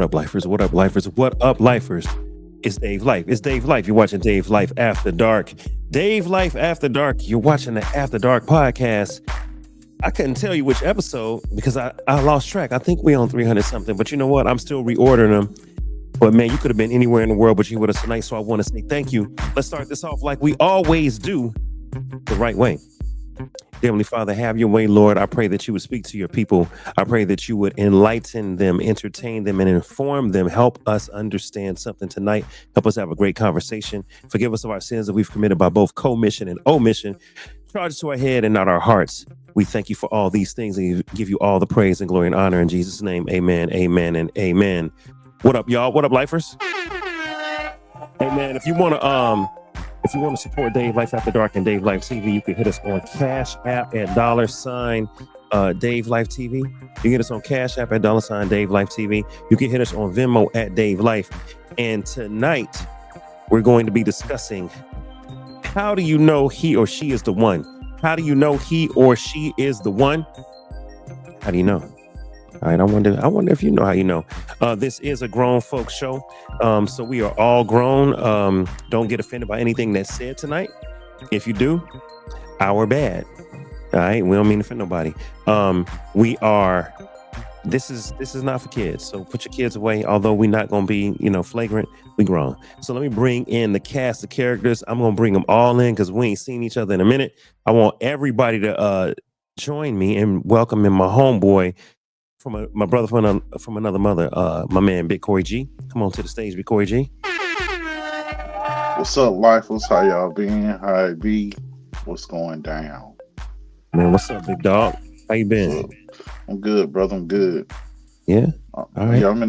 up, lifers? What up, lifers? What up, lifers? It's Dave Life. It's Dave Life. You're watching Dave Life After Dark. Dave Life After Dark. You're watching the After Dark podcast. I couldn't tell you which episode because I lost track. I think we on 300 something, but you know what? I'm still reordering them. But man, you could have been anywhere in the world, but you with us tonight. So I want to say thank you. Let's start this off like we always do, the right way. Heavenly Father, have your way, Lord. I pray that you would speak to your people. I pray that you would enlighten them, entertain them, and inform them. Help us understand something tonight. Help us have a great conversation. Forgive us of our sins that we've committed by both commission and omission. Charge us to our head and not our hearts. We thank you for all these things and give you all the praise and glory and honor in Jesus' name. Amen, amen, and amen. What up, y'all? What up, lifers? Hey, man, if you want to support Dave Life After Dark and Dave Life TV, you can hit us on Cash App at $ Dave Life TV. You can hit us on Cash App at $ Dave Life TV. You can hit us on Venmo at Dave Life. And tonight, we're going to be discussing, how do you know he or she is the one? How do you know he or she is the one? How do you know? All right, I wonder if you know how you know. This is a grown folks show, so we are all grown. Don't get offended by anything that's said tonight. If you do, our bad. All right, we don't mean to offend nobody. This is not for kids, so put your kids away. Although we're not gonna be, flagrant, we grown. So let me bring in the cast of characters. I'm gonna bring them all in because we ain't seen each other in a minute. I want everybody to join me in welcoming my homeboy. My brother from another mother, my man, Big Corey G. Come on to the stage, Big Corey G. What's up, lifers? How y'all been? How it be? What's going down? Man, what's up, big dog? How you been? I'm good, brother. I'm good. Yeah. All right. Yeah, I'm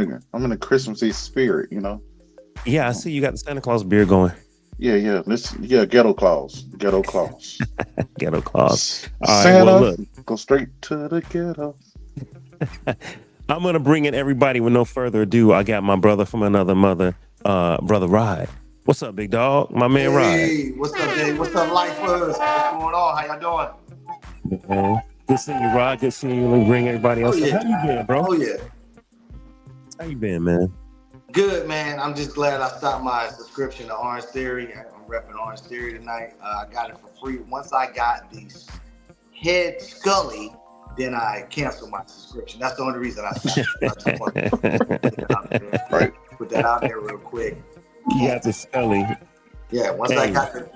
in a Christmassy spirit, Yeah, I see you got the Santa Claus beard going. Yeah. Ghetto Claus. Ghetto Claus. Ghetto Claus. Santa, well, look. Go straight to the ghetto. I'm gonna bring in everybody with no further ado. I got my brother from another mother, brother Rod. What's up, big dog? My man Rod. Hey, what's up, Dave? What's up, lifers? What's going on? How y'all doing? Man, good seeing you, Rod. Good seeing you. Let me bring everybody else. Yeah. How you been, bro? Oh yeah. How you been, man? Good, man. I'm just glad I stopped my subscription to Orange Theory. I'm repping Orange Theory tonight. I got it for free. Once I got the head Scully, then I canceled my subscription. That's the only reason I stopped. I just want to put that out there real quick. You got the Scully. Yeah, once I got the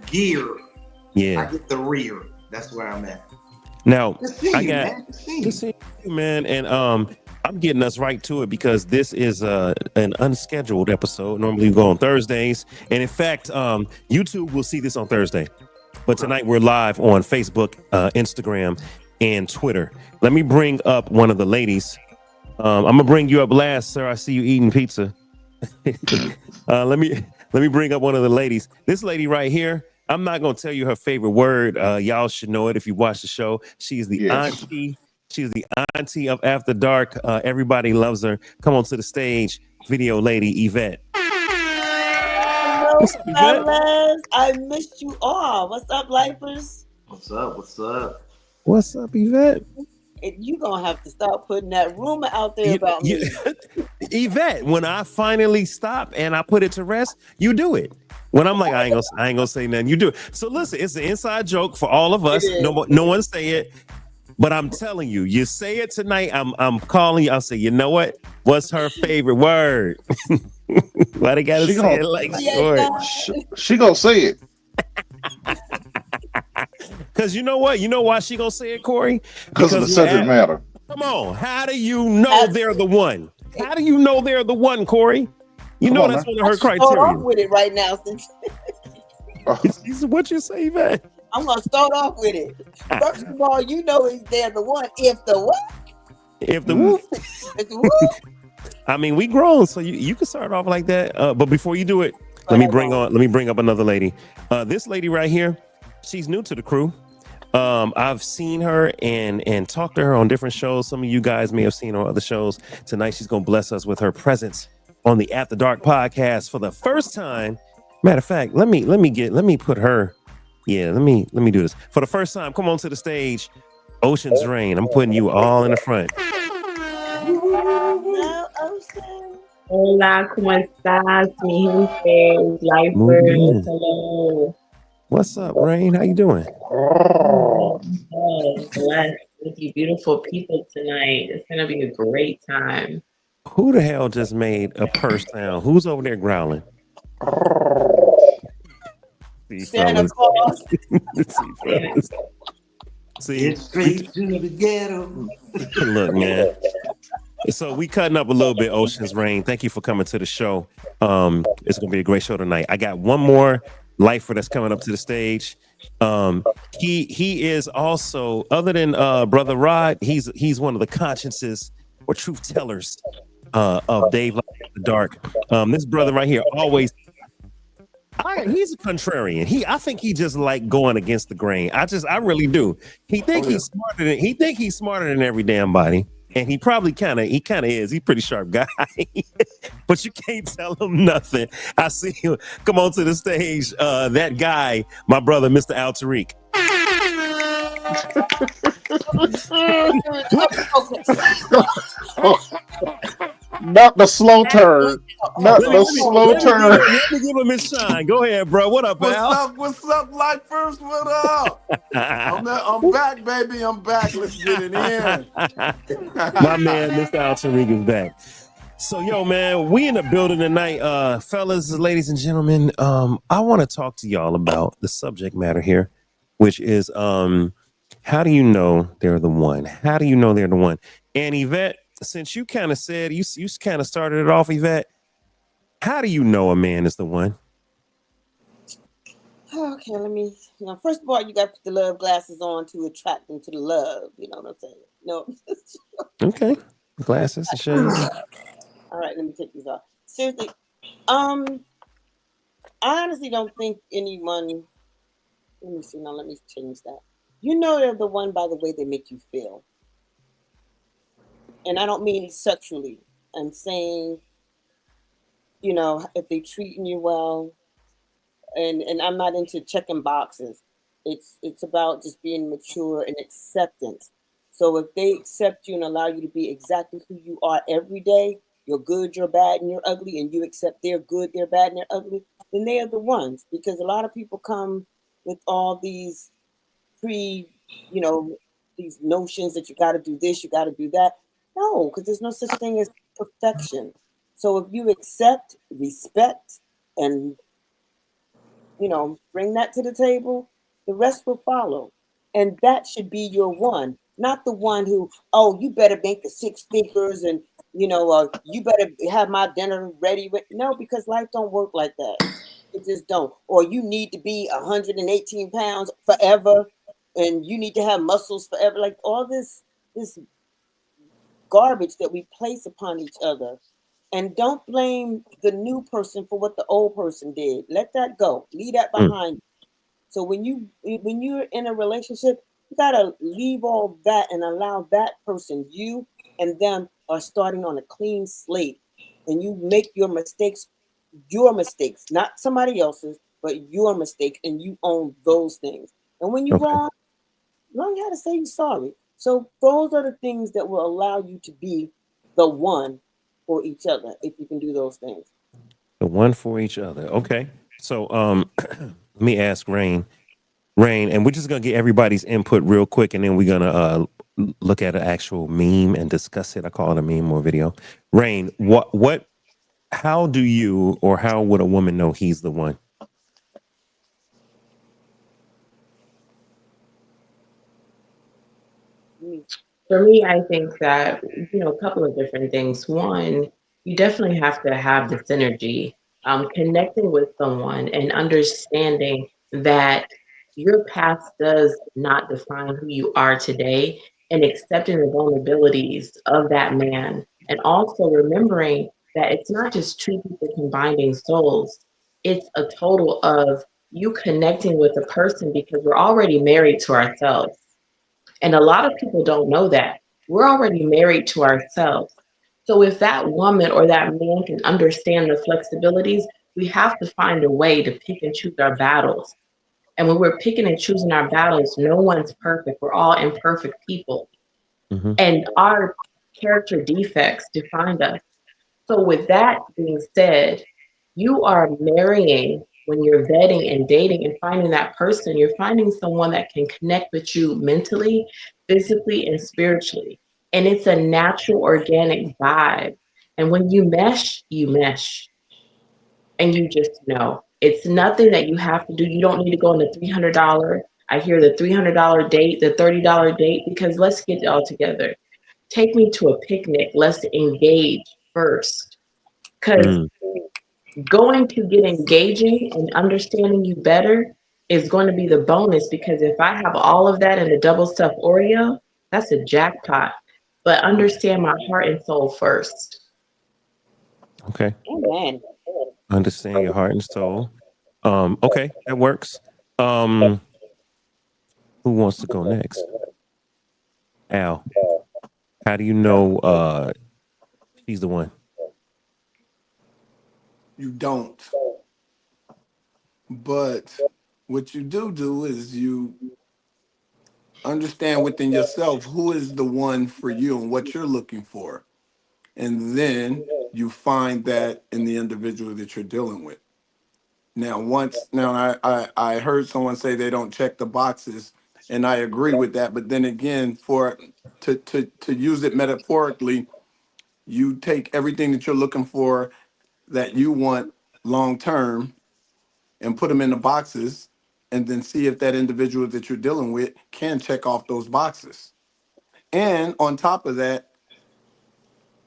gear, yeah, I get the rear. That's where I'm at. Now I got to see you, man, and I'm getting us right to it because this is an unscheduled episode. Normally we go on Thursdays, and in fact, YouTube will see this on Thursday. But tonight we're live on Facebook, Instagram, and Twitter. Let me bring up one of the ladies. I'm gonna bring you up last, sir. I see you eating pizza. Let me bring up one of the ladies. This lady right here. I'm not gonna tell you her favorite word. Y'all should know it if you watch the show. She's the auntie. She's the auntie of After Dark. Everybody loves her. Come on to the stage, video lady Yvette. Hello, fellas. I missed you all. What's up, lifers? What's up? What's up, Yvette? You're going to have to start putting that rumor out there about me. Yvette, when I finally stop and I put it to rest, you do it. When I'm like, I ain't gonna say nothing, you do it. So listen, it's an inside joke for all of us. No one say it. But I'm telling you, you say it tonight. I'm calling you. I'll say, you know what? What's her favorite word? Why they gotta say it like she gonna say it. Because you know what? You know why she gonna say it, Corey? Because of the subject matter. Come on. How do you know they're the one? How do you know they're the one, Corey? You know that's one of her criteria. Start off with it right now. What you say, man? I'm gonna start off with it. First of all, you know they're the one. If the what? If the whoop. If the whoop. I mean, we grown, so you can start off like that. But before you do it, let me bring up another lady. This lady right here, she's new to the crew. I've seen her and talked to her on different shows. Some of you guys may have seen her on other shows. Tonight, she's gonna bless us with her presence on the After Dark podcast for the first time. Matter of fact, let me put her. Yeah, let me do this for the first time. Come on to the stage, Ocean's Rain. I'm putting you all in the front. You Hello, Ocean. Hola, ¿cómo estás, mi gente? Muy Lifers, bien. hello. What's up, Rain? How you doing? Blessed with you beautiful people tonight. It's going to be a great time. Who the hell just made a purse sound? Who's over there growling? See, Santa fellas. Claus. See, fellas. See, Get straight to the ghetto. look, man. So we cutting up a little bit, Ocean's Rain. Thank you for coming to the show. It's gonna be a great show tonight. I got one more lifer that's coming up to the stage. He is also, other than Brother Rod, he's one of the consciences or truth tellers of Dave Life After Dark. This brother right here always he's a contrarian. I think he just like going against the grain. I really do. He's smarter than every damn body. And he probably kind of is. He's a pretty sharp guy. But you can't tell him nothing. I see him come on to the stage. That guy, my brother, Mr. Al Tariq. Not the slow turn. Not the slow turn. Let me give him his shine. Go ahead, bro. What up, Al? What's up, Lifers? What up? I'm back, baby. I'm back. Let's get it in. My man, Mr. Al Tariq is back. So, yo, man, we in the building tonight. Fellas, ladies and gentlemen, I want to talk to y'all about the subject matter here, which is how do you know they're the one? How do you know they're the one? And Yvette, since you kind of said, you kind of started it off, Yvette, how do you know a man is the one? Okay, let me. First of all, you got to put the love glasses on to attract them to the love. You know what I'm saying? No. Okay, glasses and shades. All right, let me take these off. Seriously, I honestly don't think anyone. Let me see. Now, let me change that. You know they're the one by the way they make you feel, and I don't mean sexually. I'm saying, if they treating you well, and I'm not into checking boxes. It's about just being mature and acceptance. So if they accept you and allow you to be exactly who you are every day, you're good, you're bad, and you're ugly, and you accept they're good, they're bad, and they're ugly, then they are the ones. Because a lot of people come with all these pre, you know, these notions that you got to do this, you got to do that. No, because there's no such thing as perfection. So if you accept, respect, and bring that to the table, the rest will follow. And that should be your one, not the one who, oh, you better make the six figures and, you better have my dinner ready. No, because life don't work like that. It just don't. Or you need to be 118 pounds forever and you need to have muscles forever. Like all this garbage that we place upon each other. And don't blame the new person for what the old person did. Let that go. Leave that behind. So when you're in a relationship, you gotta leave all that and allow that person, you and them, are starting on a clean slate. And you make your mistakes, not somebody else's, but your mistake, and you own those things. And when you wrong, learn how to say you're sorry. So those are the things that will allow you to be the one for each other if you can do those things. The one for each other. Okay. So let me ask Rain, and we're just gonna get everybody's input real quick, and then we're gonna look at an actual meme and discuss it. I call it a meme or video. Rain, how do you, or how would a woman know he's the one? For me, I think that, a couple of different things. One, you definitely have to have the synergy, connecting with someone and understanding that your past does not define who you are today, and accepting the vulnerabilities of that man. And also remembering that it's not just two people combining souls, it's a total of you connecting with a person because we're already married to ourselves. And a lot of people don't know that. We're already married to ourselves. So if that woman or that man can understand the flexibilities, we have to find a way to pick and choose our battles. And when we're picking and choosing our battles, no one's perfect. We're all imperfect people. Mm-hmm. And our character defects defined us. So, with that being said, you are marrying when you're vetting and dating and finding that person, you're finding someone that can connect with you mentally, physically, and spiritually. And it's a natural, organic vibe. And when you mesh, and you just know. It's nothing that you have to do. You don't need to go on the $300. I hear the $300 date, the $30 date, because let's get it all together. Take me to a picnic. Let's engage first. Because Mm, going to get engaging and understanding you better is going to be the bonus. Because if I have all of that in a double stuffed Oreo, that's a jackpot. But understand my heart and soul first. okay. Amen. Understand your heart and soul. Okay, that works. Um, who wants to go next? Al, how do you know she's the one? You don't. But what you do is you understand within yourself who is the one for you and what you're looking for. And then you find that in the individual that you're dealing with. Now I heard someone say they don't check the boxes, and I agree with that. But then again, for to use it metaphorically, you take everything that you're looking for that you want long term and put them in the boxes, and then see if that individual that you're dealing with can check off those boxes. And on top of that,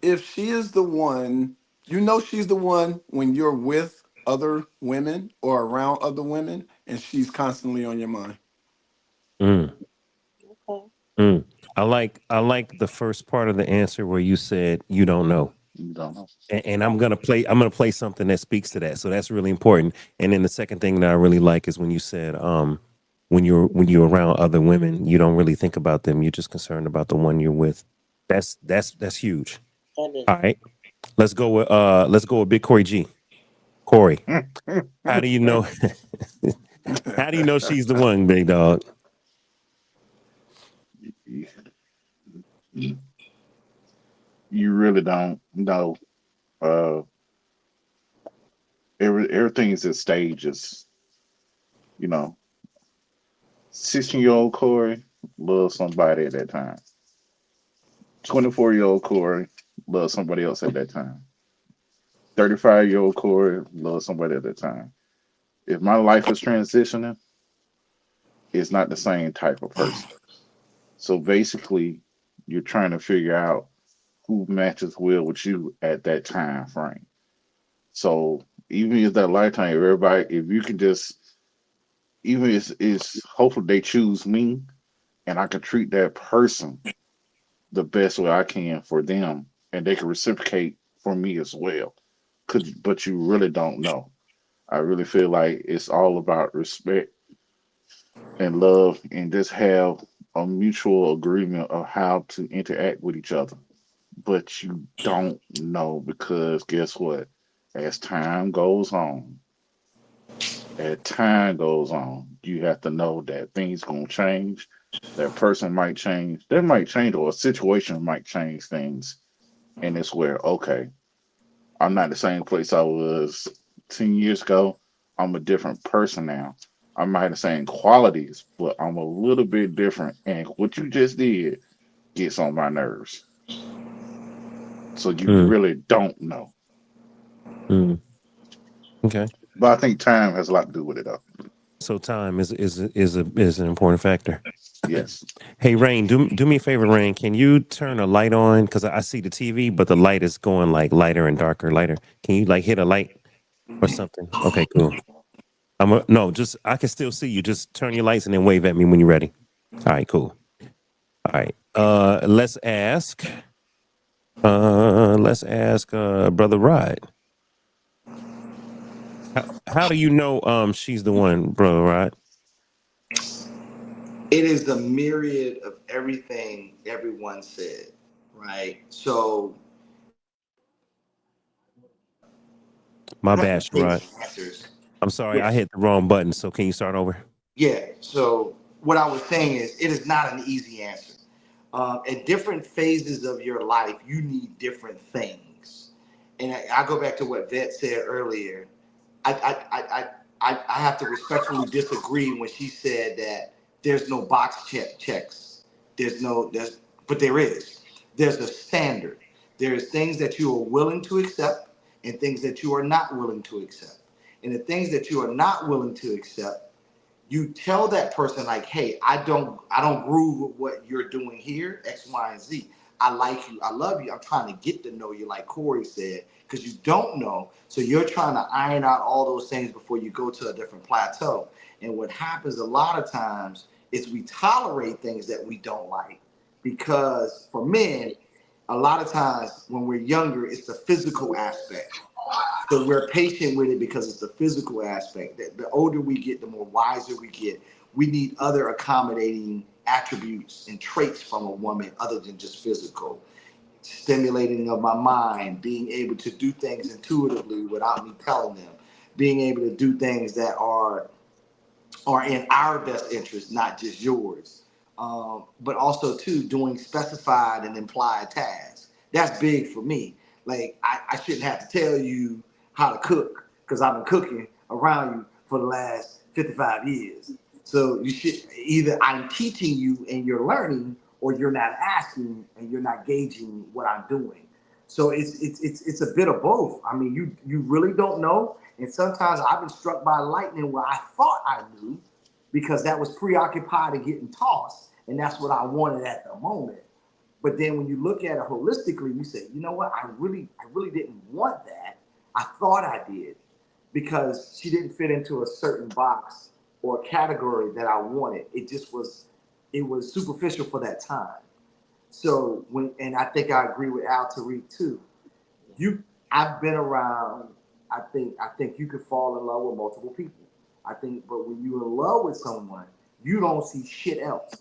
if she is the one, you know she's the one when you're with other women or around other women and she's constantly on your mind. Mm, Okay. mm. I like the first part of the answer where you said you don't know. You don't know. And I'm gonna play something that speaks to that. So that's really important. And then the second thing that I really like is when you said when you're around other women, you don't really think about them. You're just concerned about the one you're with. That's huge. That is. All right. Let's go with Big Corey G. Corey, how do you know how do you know she's the one, big dog? you you really don't know. Uh, everything is in stages. You know, 16-year-old Corey loves somebody at that time. 24-year-old Corey loves somebody else at that time. 35-year-old Corey loves somebody at that time. If my life is transitioning, it's not the same type of person. So basically, you're trying to figure out who matches well with you at that time frame. So even if that lifetime, everybody, if you can just, even if it's hopefully they choose me and I can treat that person the best way I can for them and they can reciprocate for me as well. But you really don't know. I really feel like it's all about respect and love and just have a mutual agreement of how to interact with each other. But you don't know because guess what? As time goes on, as time goes on, you have to know that things gonna change. That person might change. That might change, or a situation might change things. And it's where, okay, I'm not the same place I was 10 years ago. I'm a different person now. I might have the same qualities, but I'm a little bit different. And what you just did gets on my nerves. So you Mm, really don't know. mm. Okay. But I think time has a lot to do with it, though. So time is an important factor. Yes. Hey, Rain, do me a favor, Rain. Can you turn a light on? Because I see the TV, but the light is going like lighter and darker, lighter. Can you like hit a light or something? Okay, cool. No, just I can still see you. Just turn your lights and then wave at me when you're ready. All right, cool. All right. Let's ask brother Rod. How do you know she's the one, brother Rod? It is a myriad of everything everyone said, right? So My I bad, have to take Rod. answers. I'm sorry, I Yes. hit the wrong button. So can you start over? Yeah. So what I was saying is, it is not an easy answer. At different phases of your life, you need different things. And I go back to what Vet said earlier. I, I, I, I have to respectfully disagree when she said that there's no checks. But there is. There's a standard. There's things that you are willing to accept and things that you are not willing to accept. And the things that you are not willing to accept, you tell that person like, hey, I don't groove with what you're doing here, X, Y, and Z. I like you, I love you, I'm trying to get to know you, like Corey said, because you don't know. So you're trying to iron out all those things before you go to a different plateau. And what happens a lot of times is we tolerate things that we don't like. Because for men, a lot of times when we're younger, it's the physical aspect. So we're patient with it because it's the physical aspect. The older we get, the more wiser we get. We need other accommodating attributes and traits from a woman other than just physical. Stimulating of my mind, being able to do things intuitively without me telling them, being able to do things that are in our best interest, not just yours. But also too doing specified and implied tasks. That's big for me. Like I shouldn't have to tell you how to cook because I've been cooking around you for the last 55 years. So you should either I'm teaching you and you're learning, or you're not asking and you're not gauging what I'm doing. So it's a bit of both. I mean, you really don't know, and sometimes I've been struck by lightning where I thought I knew, because that was preoccupied and getting tossed, and that's what I wanted at the moment. But then when you look at it holistically, you say, you know what? I really didn't want that. I thought I did because she didn't fit into a certain box or category that I wanted. It was superficial for that time. So and I think I agree with Al Tariq too. you I've been around. I think you could fall in love with multiple people. I think, but when you're in love with someone, you don't see shit else.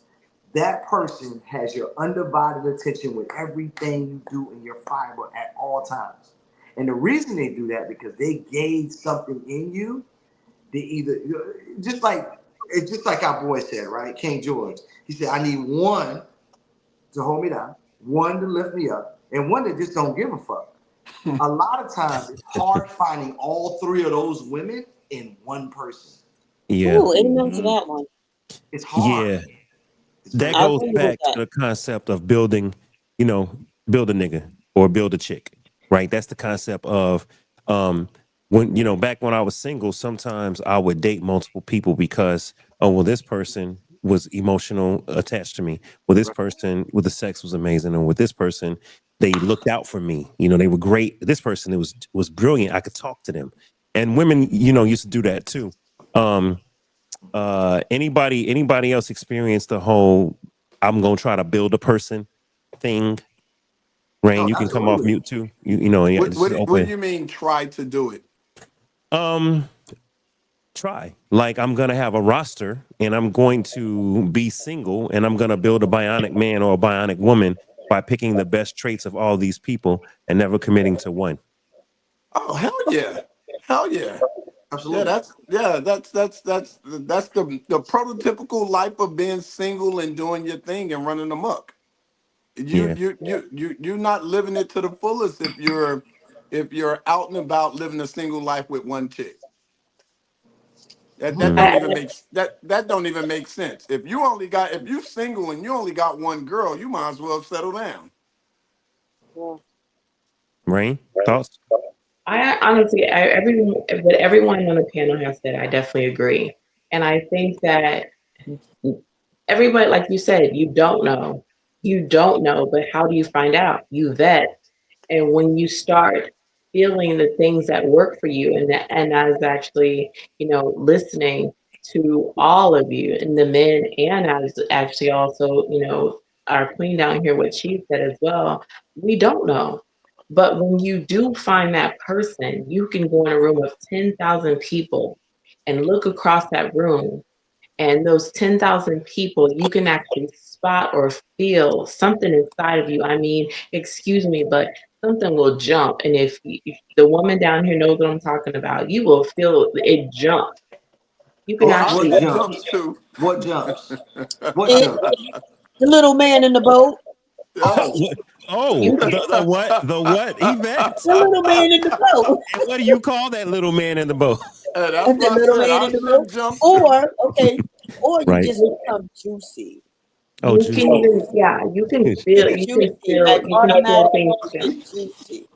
That person has your undivided attention with everything you do in your fiber at all times. And the reason they do that because they gauge something in you. They either just like it's just like our boy said, right? King George. He said, I need one to hold me down, one to lift me up, and one that just don't give a fuck. A lot of times it's hard finding all three of those women in one person. Yeah. Ooh, amen to Hmm. that one. It's hard. Yeah. It's That very I goes hard. agree with back to that. the concept of building, you know, build a nigga or build a chick, right? That's the concept of um when back when I was single, sometimes I would date multiple people because oh well this person was emotional attached to me. Well this Right. person with the sex was amazing and with this person they looked out for me. They were great. This person it was brilliant. I could talk to them. And women, used to do that too. Um anybody else experience the whole I'm gonna try to build a person thing? Rain, Oh, you can come off absolutely. mute too. Yeah, What just what do open. you mean try to do it? Um, try. Like I'm gonna have a roster and I'm going to be single and I'm gonna build a bionic man or a bionic woman by picking the best traits of all these people and never committing to one. Oh hell yeah. Hell yeah. Yeah, Absolutely. that's the prototypical life of being single and doing your thing and running amok. Yeah. You're not living it to the fullest if you're out and about living a single life with one chick. That Mm. don't even I, make that don't even make sense. If you single and you only got one girl, you might as well settle down. Yeah. Rain, thoughts? I honestly, everyone, what everyone on the panel has said, I definitely agree. And I think that everybody, like you said, you don't know, but how do you find out? You vet. And when you start feeling the things that work for you, and I was actually, listening to all of you and the men, and I was actually also, our queen down here, what she said as well, we don't know. But when you do find that person, you can go in a room of 10,000 people and look across that room, and those 10,000 people, you can actually spot or feel something inside of you. I mean, excuse me, but something will jump. And if the woman down here knows what I'm talking about, you will feel it jump. You can Oh, What I, actually what it feel jumps? jumps too. What jumps? What It, jumps? the little man in the boat. Oh. The what? The what? Yvette? The little man in the boat. And what do you call that little man in the boat? That's The what I little said. man I in the should boat. jump too. Or you Right. just become juicy. Oh, You can juicy. even, yeah, you can It's feel, juicy, like you can feel automatic. things shift. It's juicy.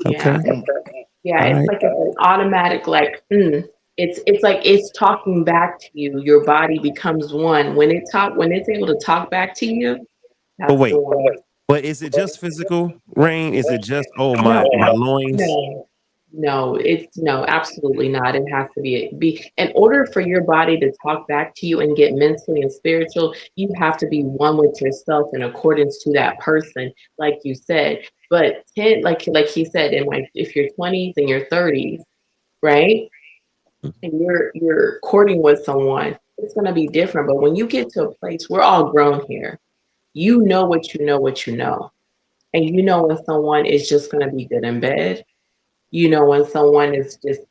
Yeah. Okay. Yeah, All it's right. like it's an automatic, like, it's like it's talking back to you. Your body becomes one. When it's able to talk back to you, But that's the wait. one. But is it just physical, Rain? Is it just No, my loins? no, no, it's no, absolutely not. It has to be in order for your body to talk back to you and get mentally and spiritual, you have to be one with yourself in accordance to that person, like you said. But like he said, in like if you're 20s and your 30s, right? And you're courting with someone, it's gonna be different. But when you get to a place, we're all grown here. You know what you know what you know. And you know when someone is just gonna be good in bed, you know when someone is just,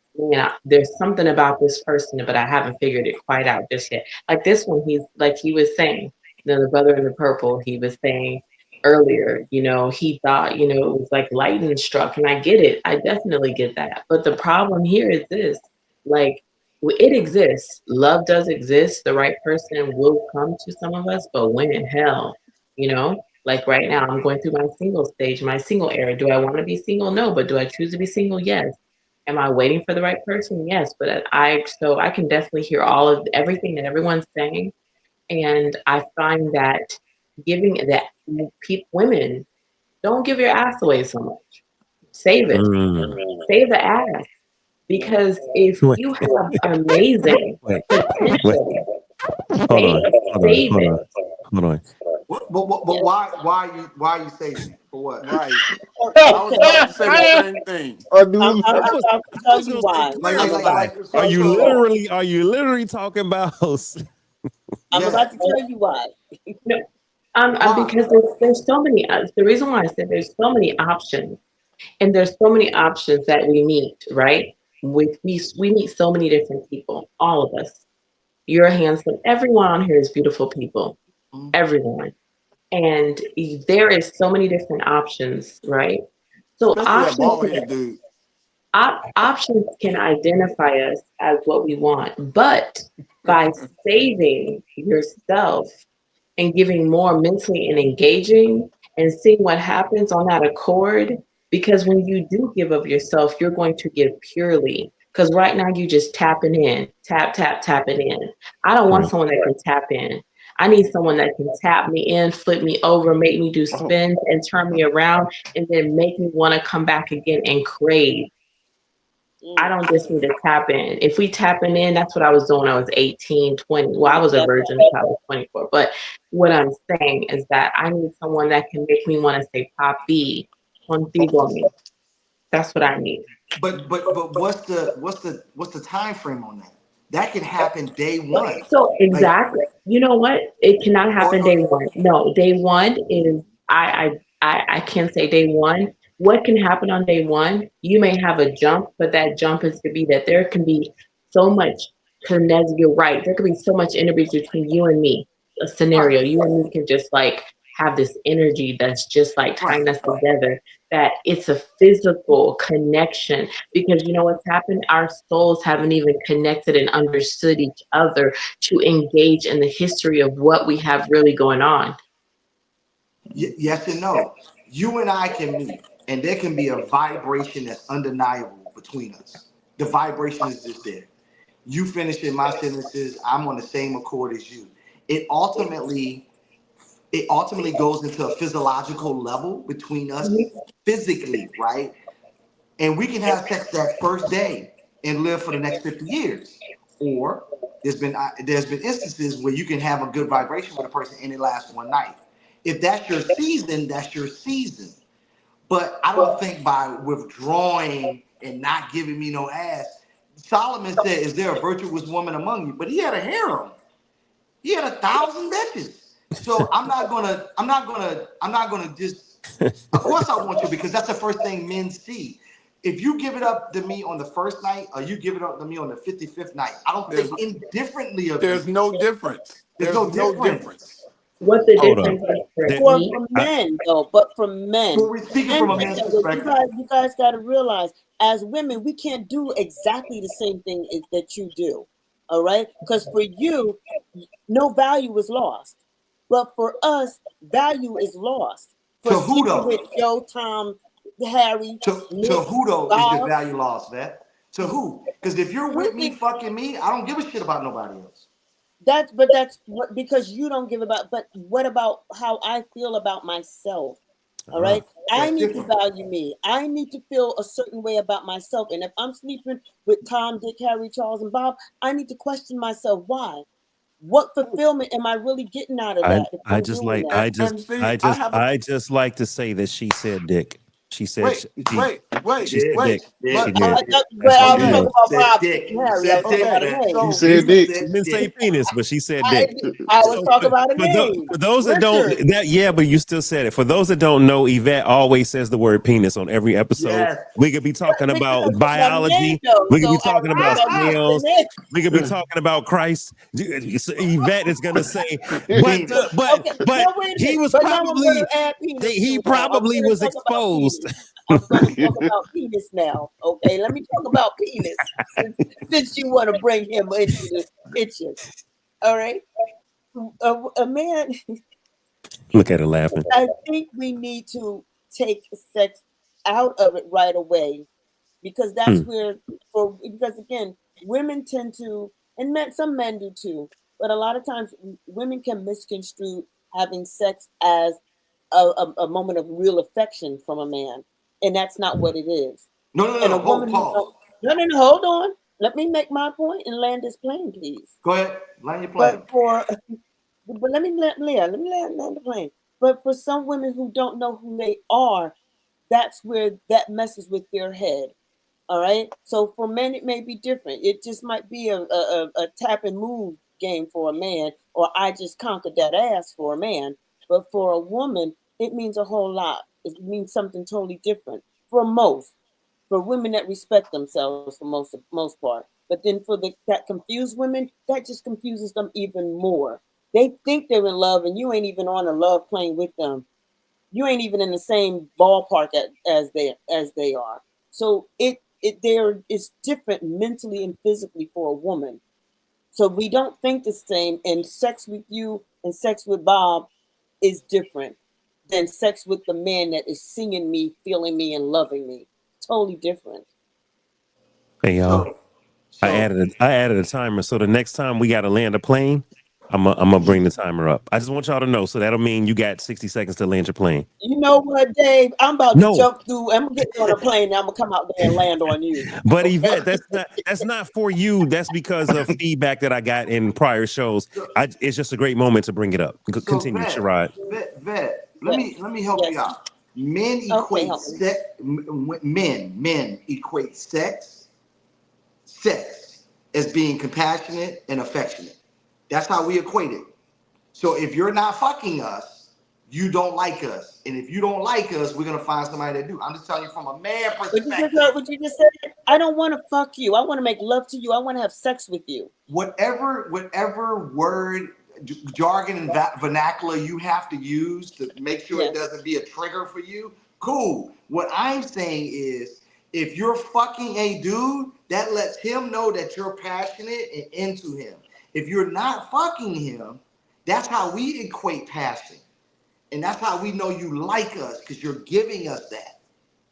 there's something about this person, but I haven't figured it quite out just yet. Like this one, he's like he was saying, the brother in the purple, he was saying earlier, he thought, it was like lightning struck, and I get it. I definitely get that. But the problem here is this, like, it exists. Love does exist. The right person will come to some of us, but when in hell, like right now, I'm going through my single stage, my single era. Do I want to be single? No. But do I choose to be single? Yes. Am I waiting for the right person? Yes. But so I can definitely hear all of everything that everyone's saying. And I find that giving that women, don't give your ass away so much. Save it. Mm. Save the ass. Because if Wait, you have amazing wait, wait. potential, Hold on. Hold on. save Hold it. on. Hold on. But why are you saving it? For what? Right. I was Okay. about to say the same thing. I I'm, do. I'm, I I'm was, about to I tell was you gonna say why. Like, clearly. like, Like, like, so, so, are you literally talking about? I'm yeah. about to tell you why. No, Why? because there's so many. The reason why I said there's so many options, and there's so many options that we meet, right? We meet so many different people, all of us. You're handsome. Everyone on here is beautiful people. Mhm. Everyone. And there is so many different options, right? So Especially that bald head dude. options can identify us as what we want, but by saving yourself and giving more mentally and engaging and seeing what happens on that accord. Because when you do give of yourself, you're going to give purely. Because right now you just tapping in, tapping in. I don't want Right. someone that can tap in. I need someone that can tap me in, flip me over, make me do Oh, spins and turn me around, and then make me want to come back again and crave. I Mm, don't just need to tap in. If we tapping in, that's what I was doing when I was 18, 20. Well, I was a that virgin until I was 24. But what I'm saying is that I need someone that can make me want to say papi contigo me. That's what I need. But what's the time frame on that? That could happen day one. So Like, exactly, you know what? It cannot happen day or one. No, day one is I can't say day one. What can happen on day one? You may have a jump, but that jump is to be that there can be so much connect. You're right. There could be so much energy between you and me. A right, scenario, you and me can just like have this energy that's just like right. tying us together. That it's a physical connection because you know what's happened? Our souls haven't even connected and understood each other to engage in the history of what we have really going on. Yes and no. You and I can meet, and there can be a vibration that's undeniable between us. The vibration is just there. You finishing my sentences, I'm on the same accord as you. It ultimately it ultimately goes into a physiological level between us Mhm. physically, right? And we can have sex that first day and live for the next 50 years. Or there's been instances where you can have a good vibration with a person and it lasts one night. If that's your season, that's your season. But I don't think by withdrawing and not giving me no ass, Solomon said, "Is there a virtuous woman among you?" But he had a harem. He had 1,000 bitches. So I'm not gonna just. Of course, I want you because that's the first thing men see. If you give it up to me on the first night, or you give it up to me on the 55th night, I don't There's think indifferently of you. there's no difference. There's There's no no difference. difference. What the Hold up. difference is for That- me. For I, men, though, but for men, So we're speaking men from a can't man's do it. perspective. You guys got to realize, as women, we can't do exactly the same thing that you do. All right, because for you, no value is lost, but for us, value is lost. For To who sleeping though? with Joe, Tom, Harry, To Nick, who though is the Bob, value lost, Vet? To who? Because if you're with me, really, fucking me, I don't give a shit about nobody else. that's what, because you don't give about. But what about how I feel about myself? All uh, right. I That's need to different. value me. I need to feel a certain way about myself. And if I'm sleeping with Tom, Dick, Harry, Charles, and Bob, I need to question myself. Why? What fulfillment am I really getting out of that if I I'm just doing like that? And see, I have a I just like to say that she said dick. She said wait, she wait, wait, she Did, said dick. wait. She did, But did. did. But That's what I she was okay, talking did. about Said Bob, Dick, dick. and You Harry. I was said talking dick, about a Vet. He name. so said You dick. said She didn't say dick. penis, but she said I, dick. I was So talking about a name. for those that don't Richard. that yeah, but you still said it. For those that don't know, Yvette always says the word penis on every episode. Yes. We could be talking Richard is about talking about a name, biology. though. We could be So talking I about thought you said snails. the name. We could be talking about Christ. So Yvette is gonna say, Penis. Okay, but now wait a he minute. was But now I'm going probably to add penis he too. Now I'm probably going to was talk about exposed. penis. I'm going to talk about penis now. Okay, let me talk about penis since you want to bring him into the picture. All right, a man. Look at her laughing. I think we need to take sex out of it right away because that's Hmm. where because again, women tend to, and men, some men do too, but a lot of times women can misconstrue having sex as a moment of real affection from a man, and that's not what it is. No, no, no, And a no. woman Hold, who don't, pause. no, no, no, hold on, let me make my point and land this plane, please. Go ahead. Land your plane. But for but let me land the plane. But for some women who don't know who they are, that's where that messes with their head. All right. So for men, it may be different. It just might be a tap and move game for a man, or I just conquered that ass for a man. But for a woman, it means a whole lot. It means something totally different for most. For women that respect themselves for most part. But then for that confused women, that just confuses them even more. They think they're in love, and you ain't even on a love plane with them. You ain't even in the same ballpark as they are. So it there is different mentally and physically for a woman. So we don't think the same. And sex with you and sex with Bob is different than sex with the man that is seeing me, feeling me, and loving me. Totally different. Hey y'all. So, so I added a timer. So the next time we gotta land a plane, I'm gonna bring the timer up. I just want y'all to know. So that'll mean you got 60 seconds to land your plane. You know what, Dave? I'm about to No, jump through. I'm getting on a plane and I'm gonna come out there and land on you. but Okay. Yvette, that's not for you. That's because of feedback that I got in prior shows. so, It's just a great moment to bring it up. so Continue, vet, Sherrod. vet. Yes. Let me help you Yes. out. Men Okay, equate help me. sex. Men equate sex as being compassionate and affectionate. That's how we equate it. So if you're not fucking us, you don't like us. And if you don't like us, we're gonna find somebody that do. I'm just telling you from a man But you just perspective. heard what you just said. I don't want to fuck you. I want to make love to you. I want to have sex with you. Whatever word jargon and vernacular you have to use to make sure it Yes. doesn't be a trigger for you, cool. What I'm saying is if you're fucking a dude, that lets him know that you're passionate and into him. If you're not fucking him, that's how we equate passion. And that's how we know you like us, because you're giving us that.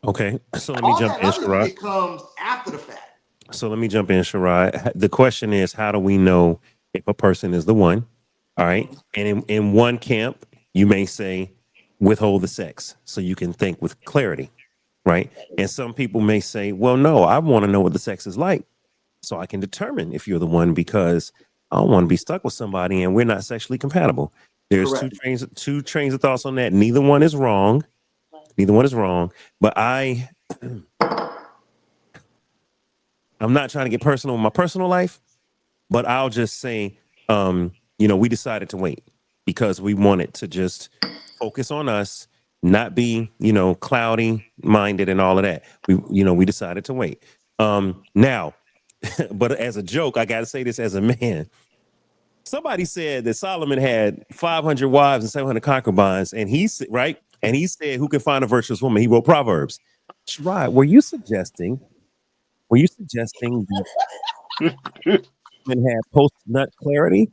Okay, so let me All jump that in, other Sherrod. shit comes after the fact. So let me jump in, Sherrod. The question is, how do we know if a person is the one? All right. And in one camp, you may say withhold the sex so you can think with clarity. Right. And some people may say, well, no, I want to know what the sex is like so I can determine if you're the one because I don't want to be stuck with somebody and we're not sexually compatible. There's Correct. two trains of thoughts on that. Neither one is wrong. Neither one is wrong. But I'm not trying to get personal in my personal life, but I'll just say, we decided to wait because we wanted to just focus on us, not be, cloudy minded and all of that. We decided to wait. Now, but as a joke, I got to say this as a man. somebody said that Solomon had 500 wives and 700 concubines, and right, and he said, "Who can find a virtuous woman?" He wrote Proverbs. Right? Were you suggesting that men had post nut clarity?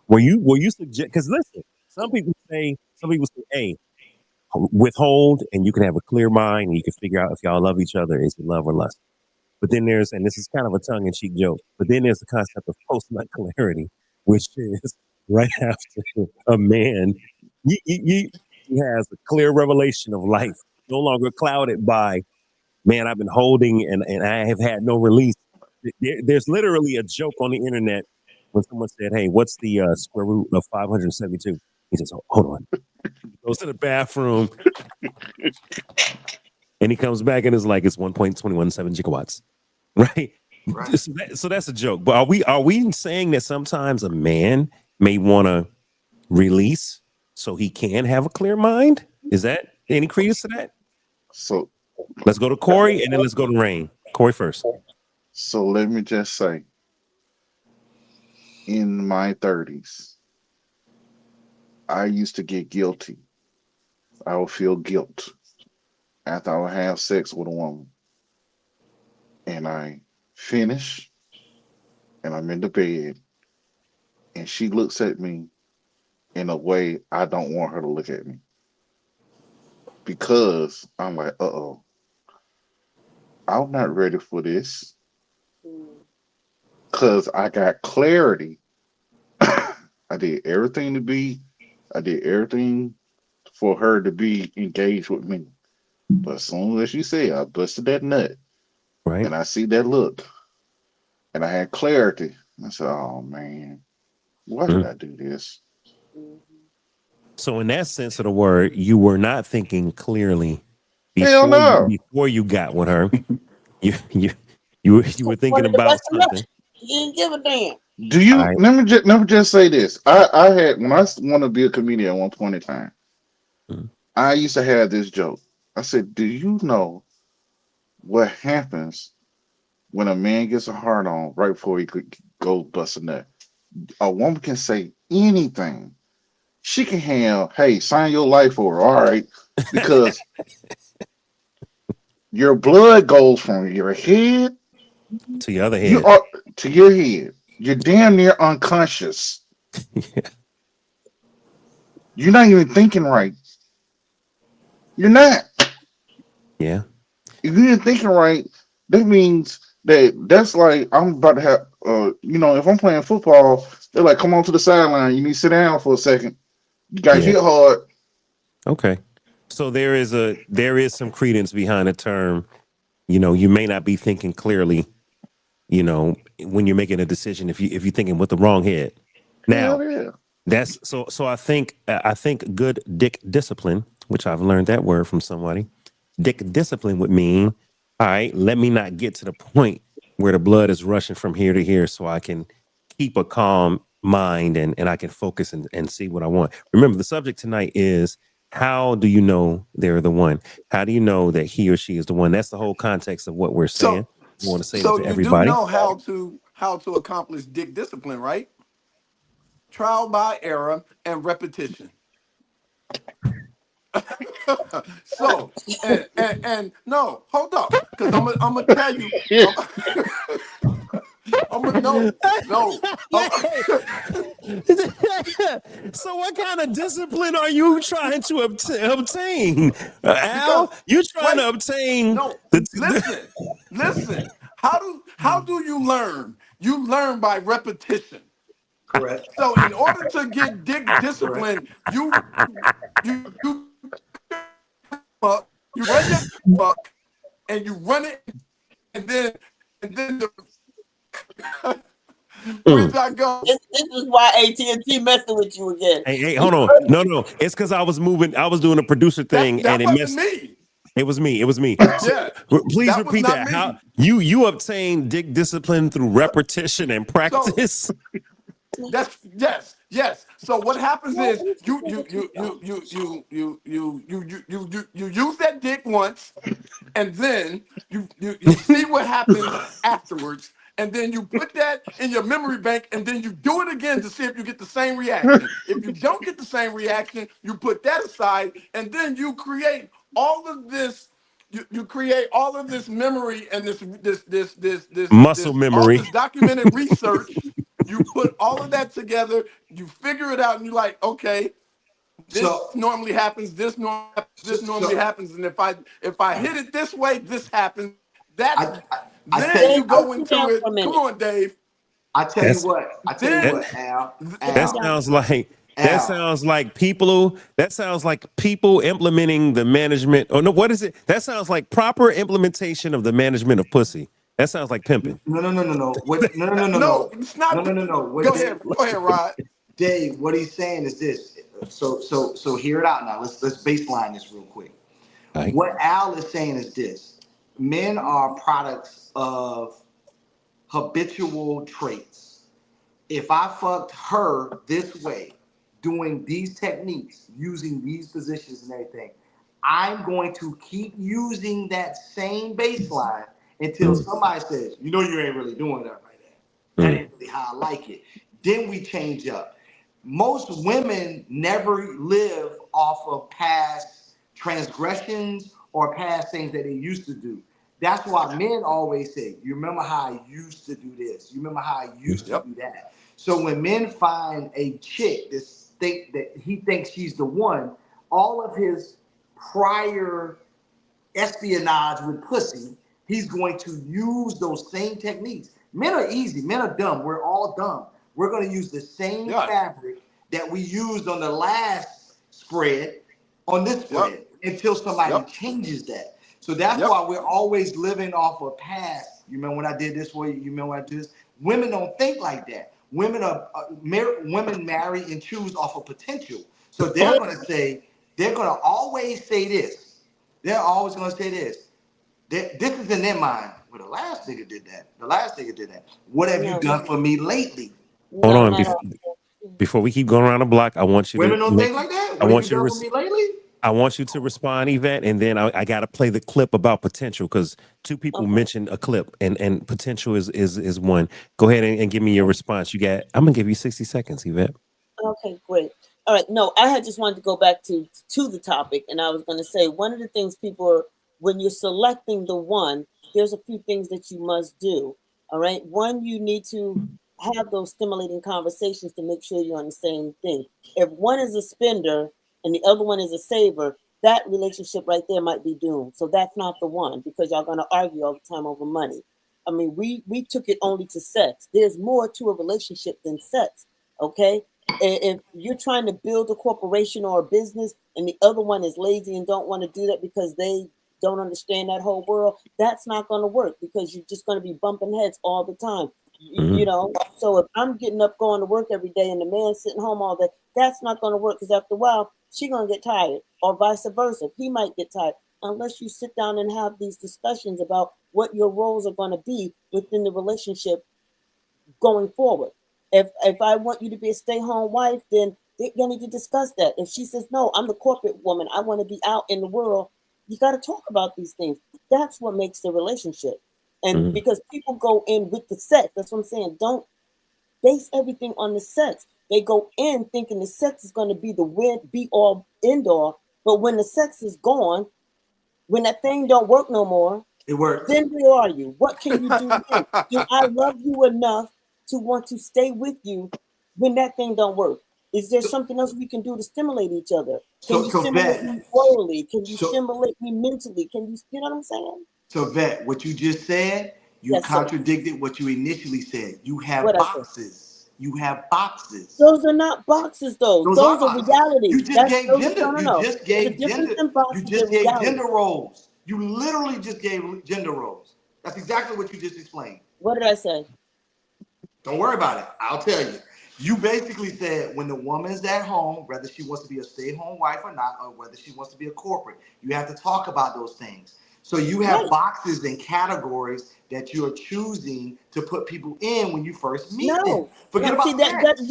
Were you suggest? Because listen, some people say, "Hey, withhold, and you can have a clear mind, and you can figure out if y'all love each other, is it love or lust." But then and this is kind of a tongue in cheek joke, but then there's the concept of post nut clarity, which is right after a man he has a clear revelation of life, no longer clouded by, man, I've been holding and I have had no release. There's literally a joke on the internet when someone said, "Hey, what's the square root of 572?" He says, "Hold on." He goes to the bathroom and he comes back and is like, "It's 1.217 gigawatts." Right? Right. So that's a joke. But are we saying that sometimes a man may want to release so he can have a clear mind? Is that any credence to that? So Let's go to Corey and then let's go to Rain. Corey first. so let me just say, in my 30s, I used to get guilty. I would feel guilt after I would have sex with a woman. And I finish and I'm in the bed and she looks at me in a way I don't want her to look at me. Because I'm like, uh-oh, I'm not ready for this. Mm. Cause I got clarity. I did everything to be, I did everything for her to be engaged with me. But as soon as you say I busted that nut Right. and I see that look and I had clarity, I said, oh man, why did Mm. I do this? Mhm. So in that sense of the word, you were not thinking clearly Hell no. before you got with her. You were thinking Wanted the about best of luck. something. You didn't give a damn. Do All you right. let me just say this? I had when I want to be a comedian at one point in time, Mm. I used to have this joke. I said, do you know what happens when a man gets a hard on right before he could go bust a nut? A woman can say anything. She can have, hey, sign your life over, all right, because your blood goes from your head To your other you head. are to your head. You're damn near unconscious. You're not even thinking right. You're not. Yeah. If you're not thinking right, that means that's like I'm about to have if I'm playing football, they're like, come on to the sideline. You need to sit down for a second. You got Yeah. hit hard. Okay. So there is some credence behind the term. You may not be thinking clearly, when you're making a decision if you're thinking with the wrong head. Hell Now, yeah. that's so I think good dick discipline, which I've learned that word from somebody. Dick discipline would mean, all right, let me not get to the point where the blood is rushing from here to here so I can keep a calm mind and I can focus and see what I want. Remember, the subject tonight is, how do you know they're the one? How do you know that he or she is the one? That's the whole context of what we're saying. So I want to say that so to you do everybody. know how to accomplish dick discipline, right? Trial by error and repetition. So and no, hold up, because I'm gonna tell you, I'm, I'm gonna no, I'm, Wait. So what kind of discipline are you trying to obtain, because Al? You trying wait, to obtain no, the listen. How do you learn? You learn by repetition. Correct. So in order to get dick Correct. discipline, you up, you run your up, and you run it, and then where Mm. did I go? This is why AT&T messing with you again. Hey, hold on. No. It's because I was moving. I was doing a producer thing, and That it wasn't messed. me. It was me. It was me. So Yeah, please that was repeat not that. How me. you obtain dick discipline through repetition and So practice? that's yes. So what happens Well, is you use that dick once, and then you see what happens afterwards, and then you put that in your memory bank, and then you do it again to see if you get the same reaction. If you don't get the same reaction, you put that aside, and then you create all of this. You create all of this memory and Muscle all memory. this documented research. You put all of that together, you figure it out, and you're like, okay, this So, normally happens, so, this normally so happens, and if I hit it this way, this happens. That's I, I, I tell then you, Dave, you I, go sit into down it. for a Come minute. on, Dave. I tell you That's what, I tell you Then what, Al, that Al, sounds like Al. that sounds like people implementing the management. Oh no, what is it? That sounds like proper implementation of the management of pussy. That sounds like pimping. No, no, no, no, no. What? No, no, no, no, no, no, it's no, not. no, no, no. What Go Dave? ahead, Rod. Dave, what he's saying is this. So hear it out now. Let's baseline this real quick. Right. What Al is saying is this: men are products of habitual traits. If I fucked her this way, doing these techniques, using these positions and everything, I'm going to keep using that same baseline until somebody says, you know, you ain't really doing that right there. That Mm. ain't really how I like it. Then we change up. Most women never live off of past transgressions or past things that they used to do. That's why men always say, you remember how I used to do this? You remember how I used to Yep. do that? So when men find a chick that he thinks she's the one, all of his prior espionage with pussy, he's going to use those same techniques. Men are easy, men are dumb. We're all dumb. We're going to use the same Yeah. fabric that we used on the last spread on this Yep. spread until somebody Yep. changes that. So that's Yep. why we're always living off of past. You remember when I did this for you? You remember when I did this? Women don't think like that. Women marry and choose off of potential. So they're going to say, they're going to always say this. They're always going to say this. This is in their mind. Well, the last nigga did that. The last nigga did that. What have you No, done for me lately? Hold no, on. not all. Before we keep going around the block, I want you to Women don't make. think like that. I What have you want you to. done for me lately? I want you to respond, Yvette, and then I got to play the clip about potential because two people Okay. mentioned a clip, and potential is one. Go ahead and give me your response. I'm gonna give you 60 seconds, Yvette. Okay, great. All right. No, I had just wanted to go back to the topic, and I was going to say one of the things people are when you're selecting the one, there's a few things that you must do. All right. One, you need to have those stimulating conversations to make sure you're on the same thing. If one is a spender and the other one is a saver, that relationship right there might be doomed. So that's not the one because y'all going to argue all the time over money. I mean, we took it only to sex. There's more to a relationship than sex. Okay, if you're trying to build a corporation or a business and the other one is lazy and don't want to do that because they don't understand that whole world, that's not going to work because you're just going to be bumping heads all the time. You Mhm. know, so if I'm getting up going to work every day and the man's sitting home all day, that's not going to work because after a while she's going to get tired or vice versa. He might get tired unless you sit down and have these discussions about what your roles are going to be within the relationship going forward. If I want you to be a stay-home wife, then they're gonna need to discuss that. If she says, no, I'm the corporate woman, I want to be out in the world, you got to talk about these things. That's what makes the relationship. And Mhm. because people go in with the sex, that's what I'm saying. Don't base everything on the sex. They go in thinking the sex is going to be the win, be all, end all. But when the sex is gone, when that thing don't work no more, It works. then where are you? What can you do then? Do I love you enough to want to stay with you when that thing don't work? Is there So, something else we can do to stimulate each other? Can so, you so stimulate vet. me orally? Can you So, stimulate me mentally? Can you know what I'm saying? so vet. What you just said, you Yes, sir. contradicted what you initially said. You have What I said. boxes. You have boxes. Those are not boxes, though. Those are Those are boxes. You reality. just That's gave those. No, gender. no, You no. just There's a gave difference gender. in You boxes just and gave reality. gender roles. You literally just gave gender roles. That's exactly what you just explained. What did I say? Don't worry about it. I'll tell you. You basically said when the woman's at home, whether she wants to be a stay-at-home wife or not, or whether she wants to be a corporate, you have to talk about those things. So you have Right. boxes and categories that you are choosing to put people in when you first meet them. No, Forget no. See about that sex.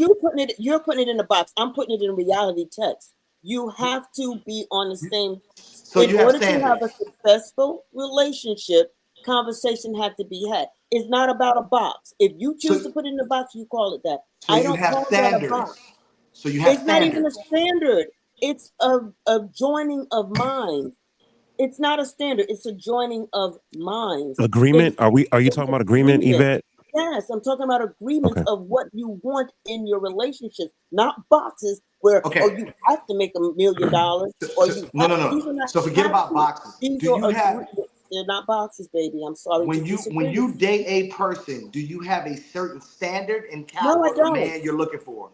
you're putting it in a box. I'm putting it in reality text. You have to be on the same. So In you have order to have a standards. successful relationship, conversation had to be had. It's not about a box. If you choose to So put it in a box, you call it that. so I you don't have call that a box. standards. So you have It's not even a standards. standard. It's a joining of minds. It's not a standard. It's a joining of minds. Agreement? Are you It's talking about agreement, agreement. Yvette? Yes, I'm talking about agreements Okay. of what you want in your relationships, not boxes where, oh, Okay. you have to make $1 million or you No, have, no, these no. are not So forget have about to. boxes. These Do are you have agreements. They're not boxes, baby. I'm sorry to when disagree with you you. date a person, do you have a certain standard and No, I caliber of don't. man you're looking for?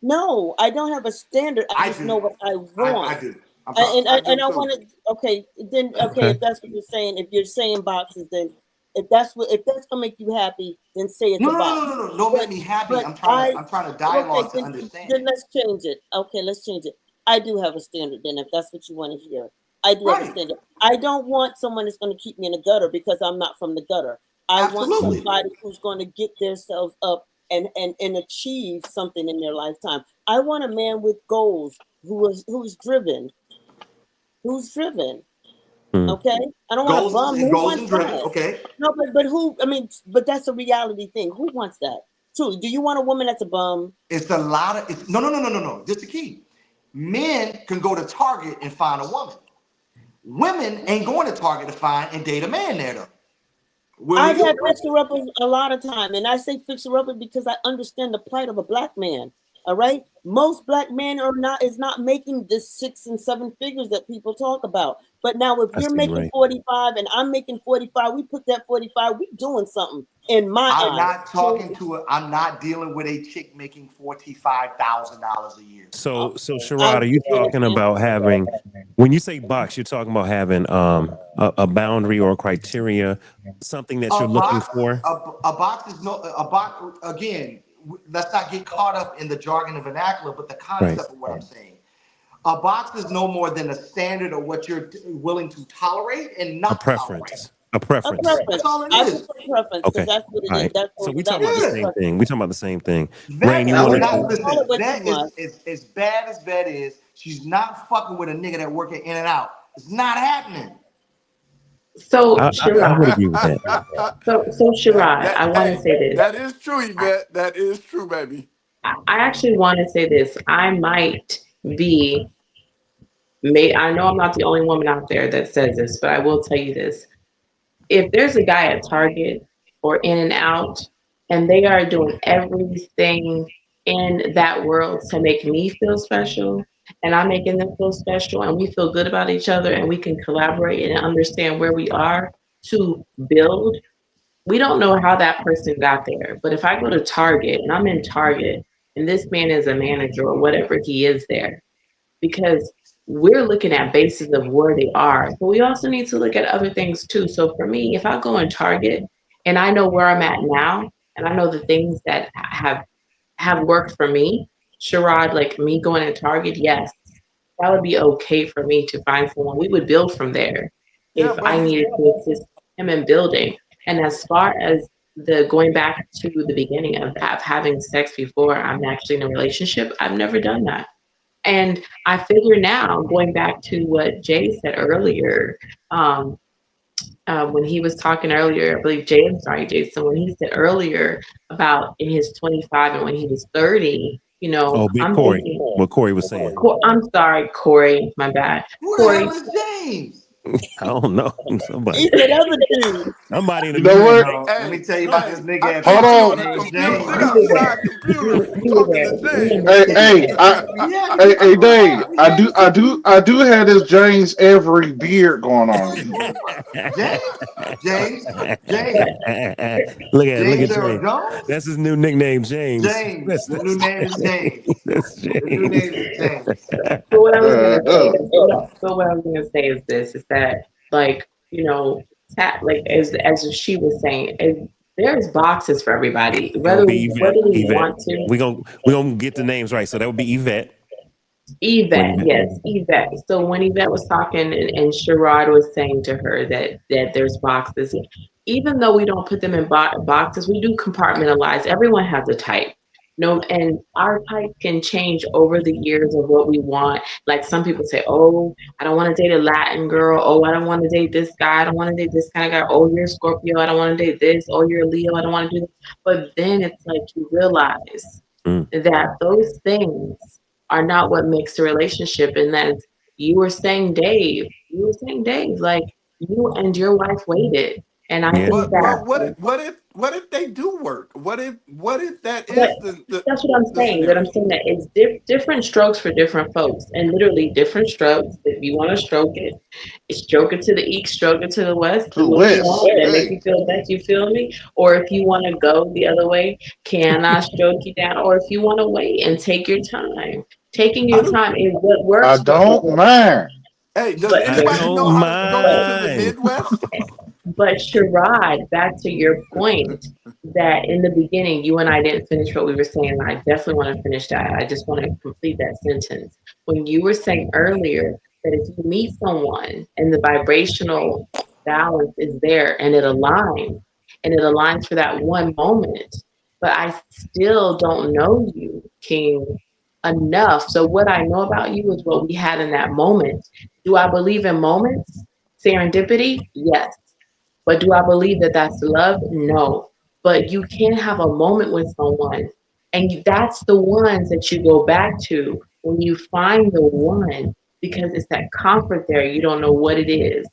No, I don't have a standard. I I just know do. what I I want. do. I'm sorry. And I do and I too. want to. Okay, then okay. Okay. If that's what you're saying, if you're saying boxes, then if that's gonna make you happy, then say it's No, a no, no, box. no, no, no. Don't make But me happy. but I I'm trying to okay. dialogue to understand Then it. let's change it. Okay, let's change it. I do have a standard. Then if that's what you want to hear, I do have a Right. standard. I don't want someone that's going to keep me in the gutter because I'm not from the gutter. I want Mm. Absolutely. somebody who's going to get themselves up and achieve something in their lifetime. I want a man with goals who's driven, who's driven. Mm. Okay, I don't want a bum. Who Goals wants and driven. that? Okay. No, but who? I mean, but that's a reality thing. Who wants that? Truly, do you want a woman that's a bum? It's a lot of it's no, no, no, no, no, no. This is the key. Men can go to Target and find a woman. Women ain't going to Target to find and date a man there though. Will I've had you? fixer uppers a lot of time, and I say fixer upper because I understand the plight of a black man. All right, most black men are not is not making this 6 and 7 figures that people talk about. But now, if I you're see, making Ray. 45 and I'm making 45, we put that 45. We doing something in my eyes. So I'm not dealing with a chick making $45,000 a year. So I Sherrod, are you talking understand. about having when you say box, you're talking about having a boundary or a criteria, something that you're A looking box, for? a box is no a box again. Let's not get caught up in the jargon and vernacular, but the Right. concept of what I'm saying. A box is no more than a standard of what you're willing to tolerate and A not tolerate. preference. A A preference. That's preference. all it I is. prefer preference because Okay. that's what it All is. right. That's So we that talking about was the the Yeah. same preference. thing. We talking about the same thing. Rain, Vet you That is wanted was not to Call it listen. what you Vet want. is as bad as Vet is. She's not fucking with a nigga that working in and out. It's not happening. so I would Shiraz. agree with that. So Shiraz, I want to hey, say this. that is true, Yvette. That is true, baby. I actually want to say this. I might be, may I know I'm not the only woman out there that says this, but I will tell you this. If there's a guy at Target or In and Out, and they are doing everything in that world to make me feel special, and I'm making them feel special, and we feel good about each other, and we can collaborate and understand where we are to build, we don't know how that person got there. But if I go to Target and I'm in Target and this man is a manager or whatever he is there, because we're looking at bases of where they are, but we also need to look at other things too. So for me, if I go in Target and I know where I'm at now and I know the things that have worked for me, Sherrod, like me going in Target, yes, that would be okay for me to find someone. We would build from there Yeah, if but I he's needed to assist him in building. And as far as the going back to the beginning of that, of having sex before I'm actually in a relationship, I've never done that. And I figure now, going back to what Jay said earlier, um, when he was talking earlier, I believe Jay, I'm sorry, Jason, when he said earlier about in his 25 and when he was 30, Oh, Big I'm Corey. thinking, What Corey was saying. I'm sorry, Corey, my bad. Who the Corey, hell is James? I don't know. He Somebody. said other dude. Somebody in the You know media. what? No, let me hey, tell you about this hey, nigga I at Hold think you Fox on on. the named computer. James. You you got a were there. side computer You were talking there. to We James. Hey, understood hey, you. Yeah, hey, I know Dave. why. We had this. I do have this James Avery beard going on. James, James, James, Look James at Earl James. Jones. That's his new nickname, James. James. His new name is James. That's His new name James. is James. But what I was gonna say Uh, is, but what I was gonna say is this: is that like like as she was saying, there's boxes for everybody, It would be Yvette. whether we Yvette. want to. We gonna get the names right. So that would be Yvette. What Yvette, Yvette? yes, Yvette. So when Yvette was talking and Sherrod was saying to her that there's boxes, even though we don't put them in boxes, we do compartmentalize. Everyone has a type. No, and our type can change over the years of what we want. Like some people say, "Oh, I don't want to date a Latin girl. Oh, I don't want to date this guy. I don't want to date this kind of guy. Oh, you're a Scorpio. I don't want to date this. Oh, you're a Leo. I don't want to do this." But then it's like you realize Mm. that those things are not what makes a relationship. And that you were saying, Dave, like you and your wife waited. And I Yeah. think But that, what if they do work? What if that but is that's what I'm the saying. That I'm scenario? saying that it's different strokes for different folks, and literally different strokes. If you want to stroke it to the east, stroke it to the west, To do the what you West. want, and make Hey. you feel best. You feel me? Or if you want to go the other way, can I stroke you down? Or if you want to wait and take your time, taking How your do time is what I works for don't us. mind. Hey, does But I anybody know don't how to stroke it to the mind. Midwest? But Sherrod, back to your point that in the beginning you and I didn't finish what we were saying, and I definitely want to finish that. I just want to complete that sentence. When you were saying earlier that if you meet someone and the vibrational balance is there and it aligns for that one moment, but I still don't know you, King, enough. So what I know about you is what we had in that moment. Do I believe in moments? Serendipity? Yes. But do I believe that that's love? No. But you can have a moment with someone, and that's the ones that you go back to when you find the one because it's that comfort there. You don't know what it is.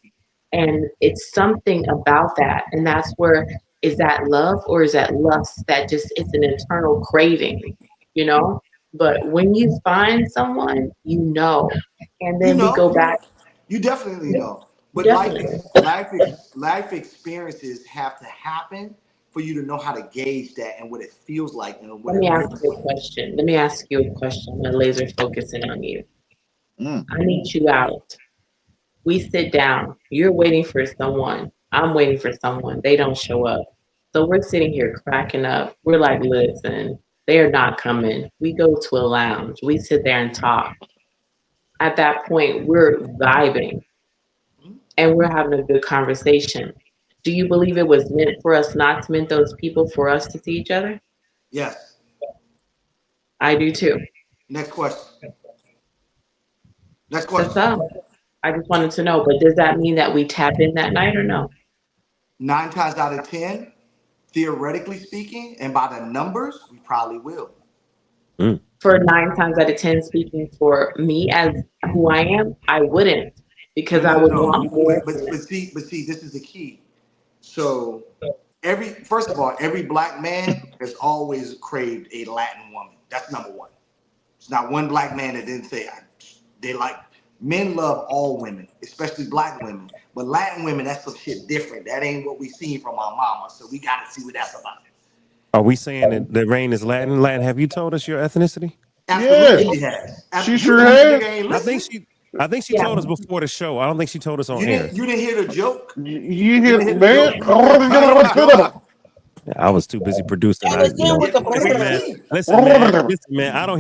And it's something about that. And that's where is that love or is that lust that just it's an internal craving, you know? But when you find someone, you know. And You then we know, go back, you definitely know. But definitely. life experiences have to happen for you to know how to gauge that and what it feels like and what Let it me ask looks you a like. question. Let me ask you a question. I'm laser focusing on you. Mm. I meet you out. We sit down. You're waiting for someone. I'm waiting for someone. They don't show up. So we're sitting here cracking up. We're like, listen, they're not coming. We go to a lounge. We sit there and talk. At that point, we're vibing and we're having a good conversation. Do you believe it was meant for us not to meet those people for us to see each other? Yes. I do too. Next question. Next That's question. all. I just wanted to know, but does that mean that we tap in that night or no? 9 times out of 10, theoretically speaking, and by the numbers, we probably will. Mm. For 9 times out of 10, speaking for me as who I am, I wouldn't because No, I no, no, would no. want more from But them. see, this is the key. So first of all, every black man has always craved a Latin woman. That's number one. It's not one black man that didn't say they like men love all women, especially black women. But Latin women, that's some shit different. That ain't what we seen from our mama. So we gotta see what that's about. Are we saying that the rain is Latin? Latin, have you told us your ethnicity? Absolutely, Yes. she has. She You sure told me the has. nigga ain't I think listening. she I think she Yeah, told us before the show. I don't think she told us on You air. didn't. You didn't hear the joke. You You hear didn't hear the man? joke. How you doing? I was too busy producing. That was him with Yeah, the okay, Listen, you man. see. Listen, man. I don't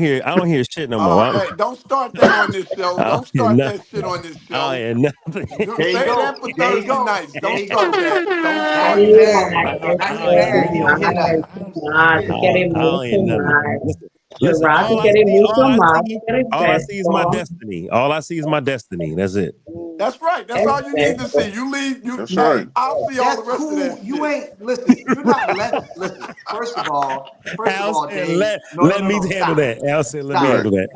hear shit no more. Hey, don't start that on this show. I don't Don't hear start that shit nothing. on this I don't show. hear nothing. Don't There you say that go. for There you Thursday go. nights. There Don't you start go. that. Don't Now start he that. mad. relax, Now he eso mad. He don't hear más, nothing. eso más, tú quieres I don't hear mucho nothing. más. Listen, Sherrod, tú quieres mucho más, tú quieres all I see is my peso, destiny. All I see is my destiny. That's it. That's right. That's es all you need to see. peso. You leave. You. That's right. Hey, I'll see all the That's rest of cool. that You shit. ain't listen. You're not less. Listen. First of Al all, said, Dave. No, no, let no, me no. handle Stop. that. Al said, let me Stop. Right. handle that.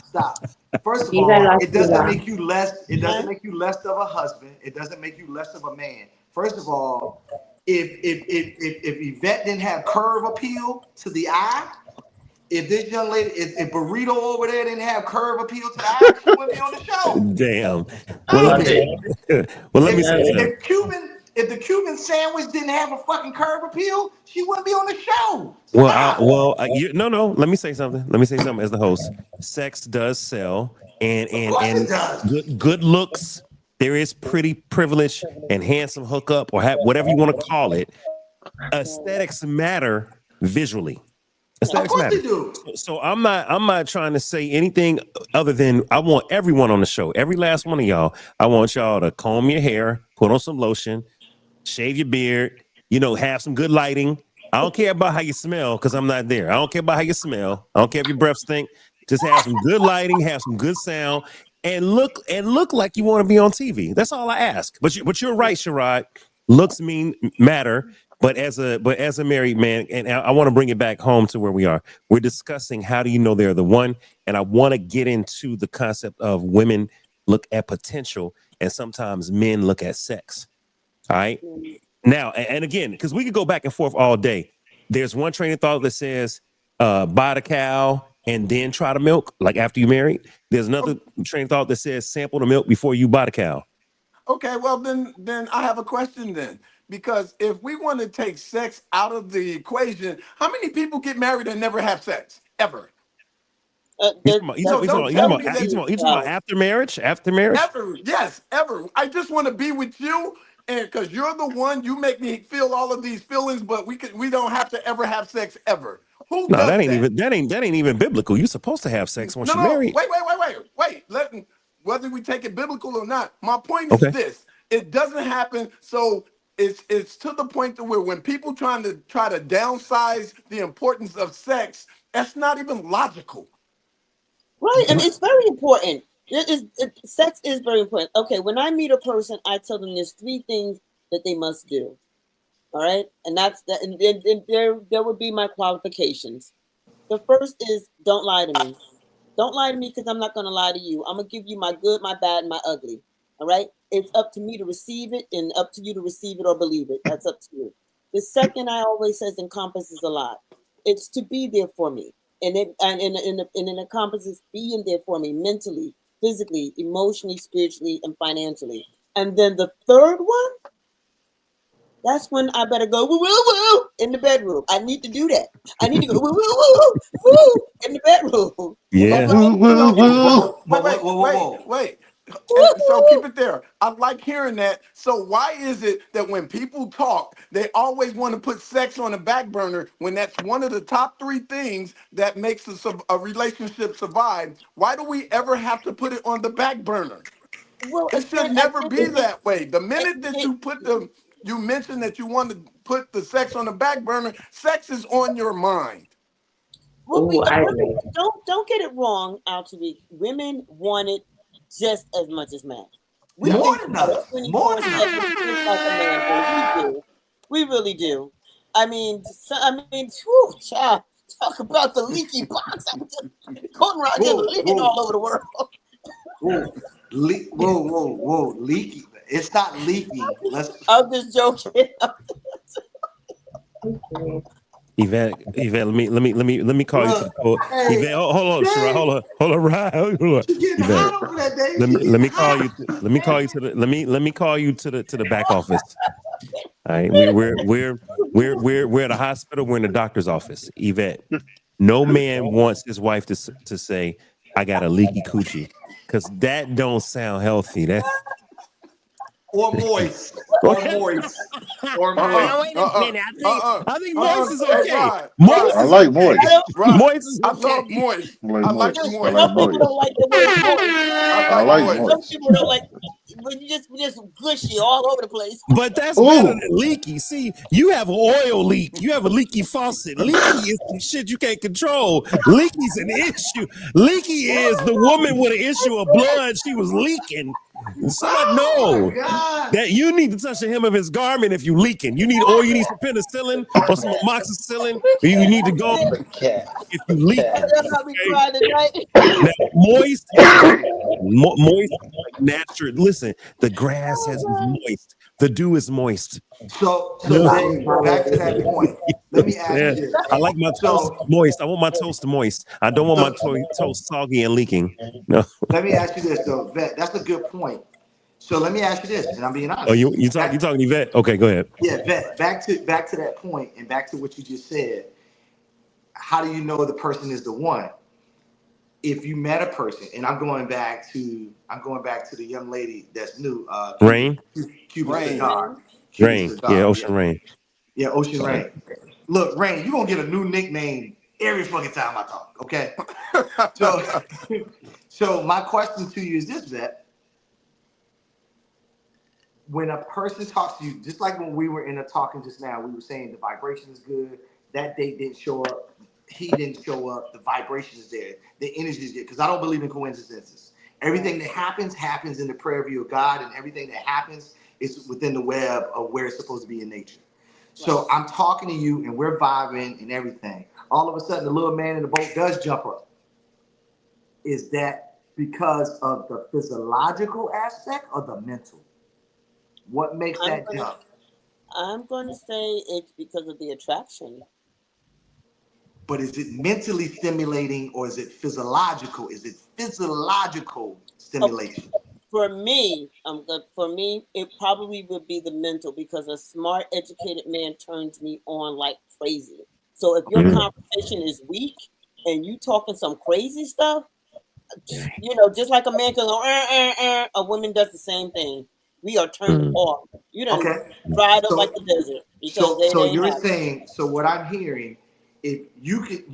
Stop. First of Viva all, la it doesn't ciudad. make you less. It doesn't Huh? make you less of a husband. It doesn't make you less of a man. First of all, if Yvette didn't have curve appeal to the eye, if this young lady, if Burrito over there didn't have curve appeal to the eye, she wouldn't be on the show. Damn. Well, let Love me Thank say. it, you. Well, let me If love say it. something. if the Cuban sandwich didn't have a fucking curve appeal, she wouldn't be on the show. Well, Stop. no. Let me say something. Let me say something. As the host, sex does sell, and Of and course it and does. good looks. There is pretty privilege and handsome hookup, or whatever you want to call it. Aesthetics matter visually. Of Aesthetics course matter. they do. So I'm not trying to say anything other than I want everyone on the show, every last one of y'all. I want y'all to comb your hair, put on some lotion, shave your beard, have some good lighting. I don't care about how you smell because I'm not there. I don't care about how you smell. I don't care if your breath stink. Just have some good lighting, have some good sound, and look like you want to be on TV. That's all I ask. But you're right, Sherrod. Looks matter. But as a married man, and I want to bring it back home to where we are. We're discussing how do you know they're the one, and I want to get into the concept of women look at potential, and sometimes men look at sex. All right. Now, and again, because we could go back and forth all day. There's one train of thought that says, buy the cow and then try the milk, like after you married. There's another train of thought that says sample the milk before you buy the cow. Okay, well then I have a question then. Because if we want to take sex out of the equation, how many people get married and never have sex? Ever. You talking about, you So talking, don't about, you talking tell about, me you that talking about, you talking about after marriage? After marriage? ever. Yes, ever. I just want to be with you, and because you're the one, you make me feel all of these feelings, but we don't have to ever have sex ever. Who No, does that ain't that? even biblical. You're supposed to have sex once No, you're no, married. wait. Whether we take it biblical or not, my point is Okay. this: it doesn't happen. So it's to the point to where when people try to downsize the importance of sex, that's not even logical. Right, and it's very important. Sex is very important. Okay, when I meet a person, I tell them there's three things that they must do. All right, and that's that. And there would be my qualifications. The first is don't lie to me. Don't lie to me because I'm not going to lie to you. I'm going to give you my good, my bad, and my ugly. All right? It's up to me to receive it and up to you to receive it or believe it. That's up to you. The second I always says encompasses a lot. It's to be there for me. And it encompasses being there for me mentally, physically, emotionally, spiritually, and financially. And then the third one, that's when I better go woo woo woo in the bedroom. I need to do that. I need to go woo woo woo woo in the bedroom. Yeah. Woo, woo, So woo. so But whoa, whoa, whoa, whoa. wait. And so keep it there. I like hearing that. So why is it that when people talk, they always want to put sex on the back burner when that's one of the top three things that makes a relationship survive? Why do we ever have to put it on the back burner? Well, It should again, never be that way. The minute that it, you mention that you want to put the sex on the back burner, sex is on your mind. well, Oh, I women agree. don't get it wrong, Altruique. Women want it just as much as men. We More think than about it us. More than 24/7, us. just like a man do. We do. We really do. Whew, child, talk about the leaky box. I'm just going around just Whoa, leaking whoa, all over the world. whoa. Whoa. Leaky. It's not leaking. Let's. I'm just joking. Okay. Yvette, let me call you to the Look. code. Hey, Yvette, hold on, Sherrod, Dave. hold on, right, hold on. She getting Yvette, hot over there, Dave. let She me let getting me call you. hot. Let me call you to the back office. All right, we're at a hospital. We're in the doctor's office. Yvette, no man wants his wife to say, "I got a leaky coochie," because that don't sound healthy. That Or moist. Or moist. Or Uh-uh, moist. wait a uh-uh, minute. I think uh-uh, I think moist uh-uh. is Hey, okay. Rod, Moist I is like okay. I moist. don't. Rod. Moist is I love okay. moist. I like I like moist. I like Some moist. people don't moist. like the word moist. I I like like moist. Some moist. people don't like when you just gushy all over the place. But that's better than Ooh. leaky. See, you have an oil leak. You have a leaky faucet. Leaky is some shit you can't control. Leaky's an issue. Leaky is the woman with an issue of blood. She was leaking. Somebody Oh my know God. that you need to touch the hem of his garment if you leaking. You need some penicillin or some amoxicillin, or you need to go The cat. if The you cat. leaking. That's how we Okay. cry tonight. Now, moist is okay. Moist is like natural. Listen, the grass has is moist. The dew is moist. So You know Dave, back to that point. what Let I'm me ask you saying? this. I like my toast So, moist. I want my toast moist. I don't want my so toast soggy and leaking. No. let me ask you this though, Vet. That's a good point. So let me ask you this, and I'm being Oh, honest. you talking Yvette? Okay, go ahead. Yeah, Vet. Back to that point, and back to what you just said. How do you know the person is the one? If you met a person, and I'm going back to the young lady that's new, Rain, Cuban Rain. cigar, Rain. Cuban rain. Yeah, cigar, yeah, ocean rain. yeah, Ocean Okay. Rain. Look, Rain, you gonna get a new nickname every fucking time I talk. Okay, so so my question to you is this, Vet. when a person talks to you, just like when we were in a talking just now, we were saying the vibration is good. That date didn't show up. He didn't show up. The vibration is there. The energy is there. Because I don't believe in coincidences. Everything that happens in the prayer view of God, and everything that happens is within the web of where it's supposed to be in nature. So I'm talking to you, and we're vibing and everything. All of a sudden, the little man in the boat does jump up. Is that because of the physiological aspect or the mental? What makes I'm that gonna jump? I'm gonna say it's because of the attraction. But is it mentally stimulating or is it physiological? Is it physiological Oh, stimulation? for me, for me, it probably would be the mental because a smart, educated man turns me on like crazy. So if your Okay. Mm, conversation is weak and you talking some crazy stuff, just like a man can go, a woman does the same thing. We are turned mm, off. You done Okay. dried up like So the desert because so it so ain't you're happening. saying, so what I'm hearing, if you could,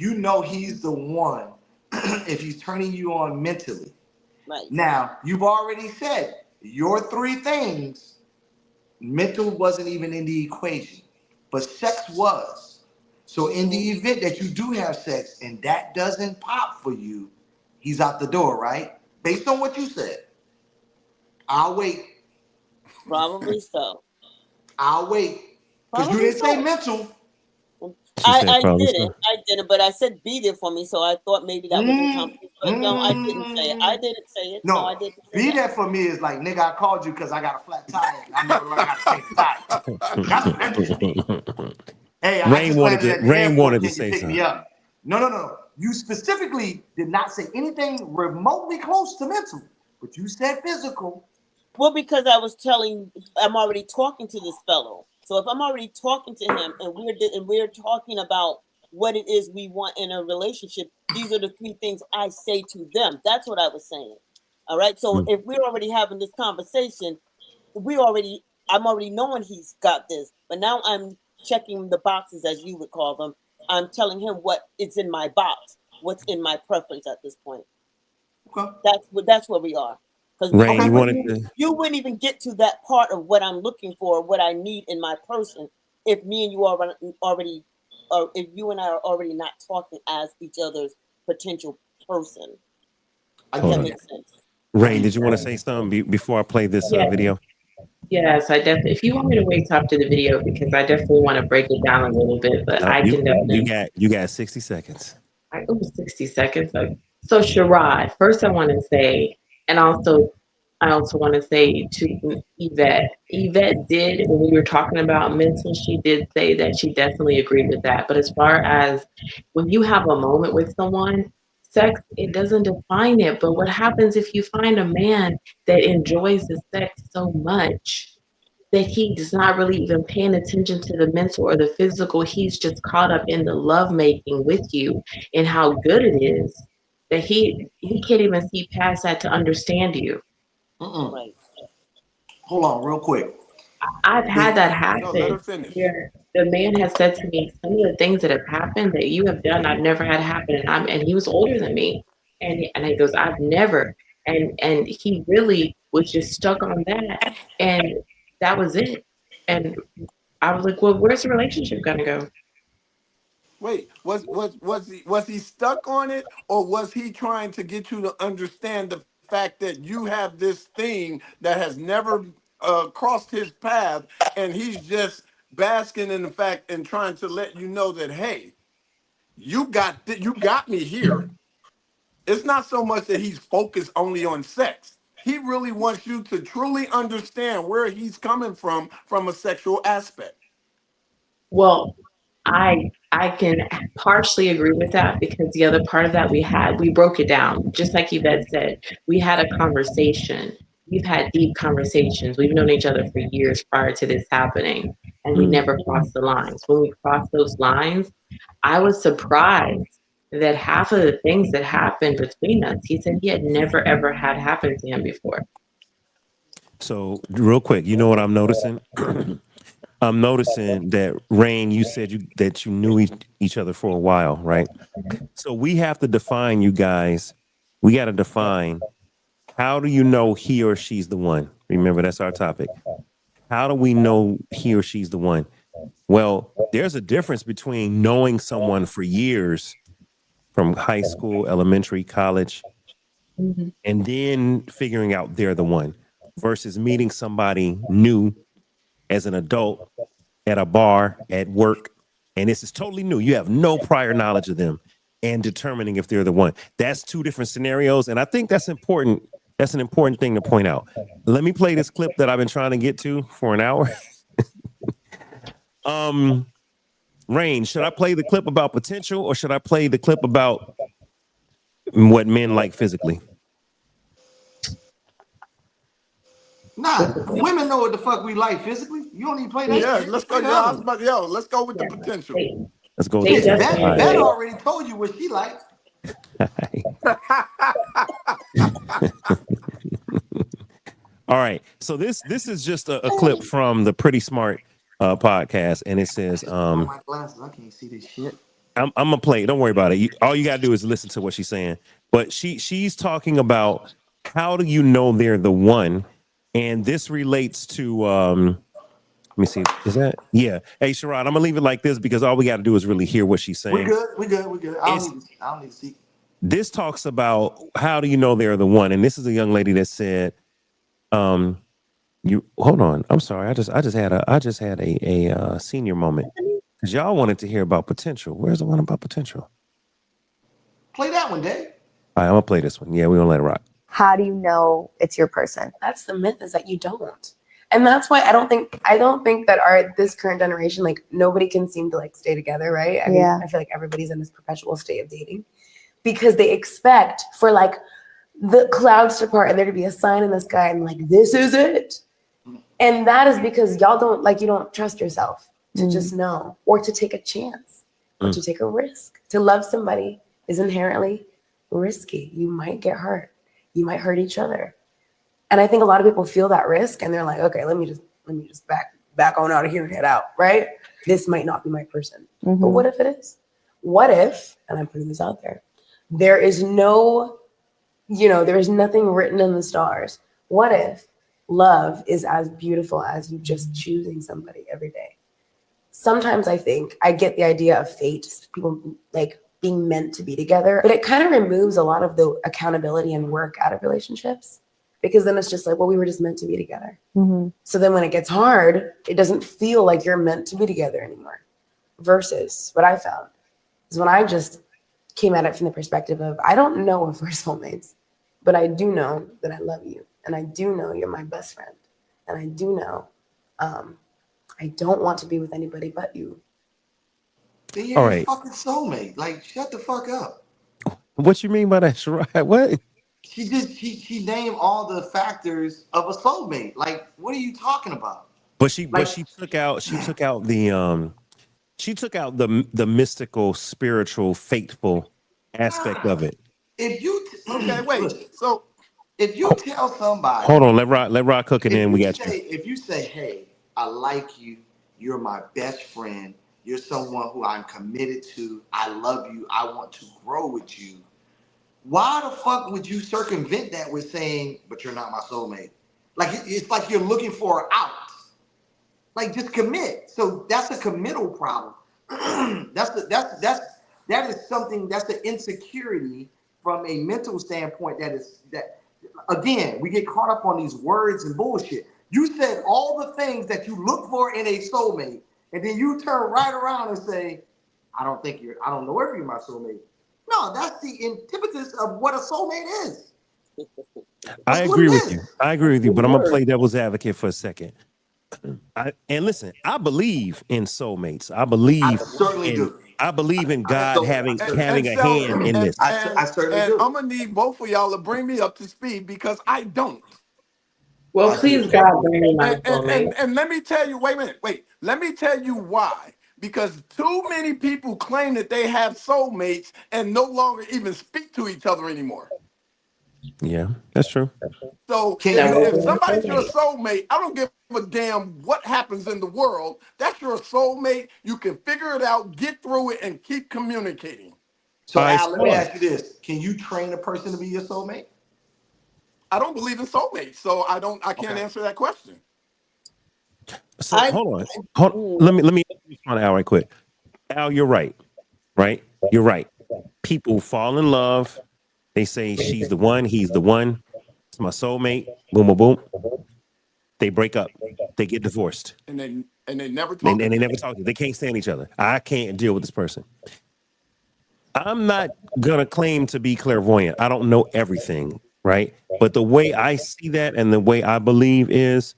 he's the one if he's turning you on mentally. Right. Now, you've already said your three things, mental wasn't even in the equation, but sex was. So in Hmm. the event that you do have sex and that doesn't pop for you, he's out the door, right? Based on what you said. I'll wait. Probably so. I'll wait. Because you Probably didn't say so. mental. she I, said I probably so. didn't. I didn't, but I said be there for me, so I thought maybe that was in Mm, company. But no, I didn't say it. I mm. didn't say it. No, I No, didn't say be that. there for me is like, nigga, I called you because I got a flat tire and I never learned how to change the tire. That's what that just means. Hey, I Rain just wanted landed to. at the Rain airport. wanted to Can you say pick me something. up? No, no, no. You specifically did not say anything remotely close to mental, but you said physical. Well, because I'm already talking to this fellow. So if I'm already talking to him and we're talking about what it is we want in a relationship, these are the three things I say to them. That's what I was saying. All right. So Mm. if we're already having this conversation, I'm already knowing he's got this, but now I'm checking the boxes as you would call them. I'm telling him what is in my box, what's in my preference at this point. Okay. That's where we are. Because Rain, Okay. you wanted to. you wouldn't even get to that part of what I'm looking for, what I need in my person, if me and you are already, or if you and I are already not talking as each other's potential person. I If Hold give that you on. that. makes sense. I Rain, give did you you want to that. say something before I play this Yeah, video? yes, I definitely. If you want me to wait till after the video, because I definitely want to break it down a little bit, but No, I you can you definitely. got you got 60 seconds. It was 60 seconds. So Sherrod, first I want to say, and I also want to say to Yvette. Yvette did, when we were talking about mental, she did say that she definitely agreed with that. But as far as when you have a moment with someone, sex, it doesn't define it. But what happens if you find a man that enjoys the sex so much that he's not really even paying attention to the mental or the physical? He's just caught up in the love making with you and how good it is that he can't even see past that to understand you. Mm-mm. Right. Hold on, real quick. I've had that No, let her happen finish. where the man has said to me, some of the things that have happened that you have done, I've never had happen. And he was older than me. And he goes, I've never. And he really was just stuck on that. And that was it. And I was like, well, where's the relationship gonna go? Wait, was he stuck on it, or was he trying to get you to understand the fact that you have this thing that has never crossed his path, and he's just basking in the fact and trying to let you know that, hey, you got me here. It's not so much that he's focused only on sex. He really wants you to truly understand where he's coming from a sexual aspect. Well, I can partially agree with that because the other part of that we broke it down. Just like Yvette said, we had a conversation. We've had deep conversations. We've known each other for years prior to this happening, and we Mm. never crossed the lines. When we crossed those lines, I was surprised that half of the things that happened between us, he said he had never ever had happen to him before. So real quick, you know what I'm noticing? I'm noticing that Rain, you said that you knew each other for a while, right? So we have to define, you guys. We got to define, how do you know he or she's the one? Remember, that's our topic. How do we know he or she's the one? Well, there's a difference between knowing someone for years from high school, elementary, college, Mhm. and then figuring out they're the one versus meeting somebody new as an adult at a bar, at work, and this is totally new. You have no prior knowledge of them and determining if they're the one. That's two different scenarios. And I think that's important. That's an important thing to point out. Let me play this clip that I've been trying to get to for an hour. um, Rain, should I play the clip about potential or should I play the clip about what men like physically? Nah, women know what the fuck we like physically. You don't even play that Yeah, shit. let's go. Play the Yeah, I other was one. about, let's go with the potential. They, Let's go with they the Shit, potential. definitely All Bet do. already told you what she likes. right. All right. So this is just a clip from the Pretty Smart podcast, and it I says, just put on my glasses. I can't see this shit. I'm gonna play it. Don't worry about it. All you gotta do is listen to what she's saying. But she's talking about how do you know they're the one, and this relates to let me see. Is that yeah? Hey, Sherrod, I'm gonna leave it like this because all we got to do is really hear what she's We saying. good. We good. We good. It's I don't need to see. this talks about how do you know they're the one, and this is a young lady that said, um, you hold on. I'm sorry. I just had a senior moment because y'all wanted to hear about potential. Where's the one about potential? Play that one, Dave. All right, I'm gonna play this one. Yeah, we're gonna let it rock. How do you know it's your person? That's the myth, is that you don't. And that's why I don't think that this current generation, like, nobody can seem to like stay together, right? I mean, I feel like everybody's in this perpetual state of dating because they expect for like the clouds to part and there to be a sign in the sky and like this is it. And that is because you don't trust yourself to just know or to take a chance or to take a risk. To love somebody is inherently risky. You might get hurt. You might hurt each other. And I think a lot of people feel that risk and they're like, okay, let me just back on out of here and head out, right? This might not be my person. But what if it is? What if, and I'm putting this out there, there is nothing written in the stars. What if love is as beautiful as you just choosing somebody every day? Sometimes I think I get the idea of fate, people like being meant to be together, but it kind of removes a lot of the accountability and work out of relationships because then it's just like, well, we were just meant to be together. So then when it gets hard, it doesn't feel like you're meant to be together anymore. Versus what I found is when I just came at it from the perspective of, I don't know if we're soulmates, but I do know that I love you. And I do know you're my best friend. And I do know I don't want to be with anybody but you. Then you're All your right. fucking soulmate. Like, shut the fuck up. What you mean by that, Sherrod? What? She named all the factors of a soulmate. Like, what are you talking about? But she Like, took out the mystical, spiritual, fateful aspect of it. if you Okay, wait. listen, So if you tell somebody, Hold on, let Rock cook it in. We got you. if you say, hey, I like you, you're my best friend, you're someone who I'm committed to, I love you, I want to grow with you. Why the fuck would you circumvent that with saying, but you're not my soulmate? Like it's like you're looking for an out. Like just commit. So that's a committal problem. That is something that's an insecurity from a mental standpoint. That again, we get caught up on these words and bullshit. You said all the things that you look for in a soulmate, and then you turn right around and say, I don't know if you're my soulmate. No, that's the antithesis of what a soulmate is. I That's what agree it with is. you. I agree with you, but I'm gonna play devil's advocate for a second. And listen, I believe in soulmates. I I believe certainly do. in God having and a hand Sheldon in this. I certainly and do. I'm gonna need both of y'all to bring me up to speed because I don't. Well, I do. please God, bring me my soulmate. And let me tell you, wait a minute, wait. Let me tell you why. Because too many people claim that they have soulmates and no longer even speak to each other anymore. Yeah, that's true. So Can That you if wasn't my somebody's your soulmate. soulmate, I don't give a damn what happens in the world. That's your soulmate. You can figure it out, get through it, and keep communicating. so All right, Al, let me Sherrod. ask you this. Can you train a person to be your soulmate? I don't believe in soulmates, so I can't Okay. answer that question. So I hold on. Let me respond to Al right quick. Al, you're right. Right? You're right. People fall in love. They say she's the one, he's the one. It's my soulmate. Boom, boom, boom. They break up. They get divorced. And they never And talk they again. never talk to you. They can't stand each other. I can't deal with this person. I'm not gonna claim to be clairvoyant. I don't know everything, right? But the way I see that and the way I believe is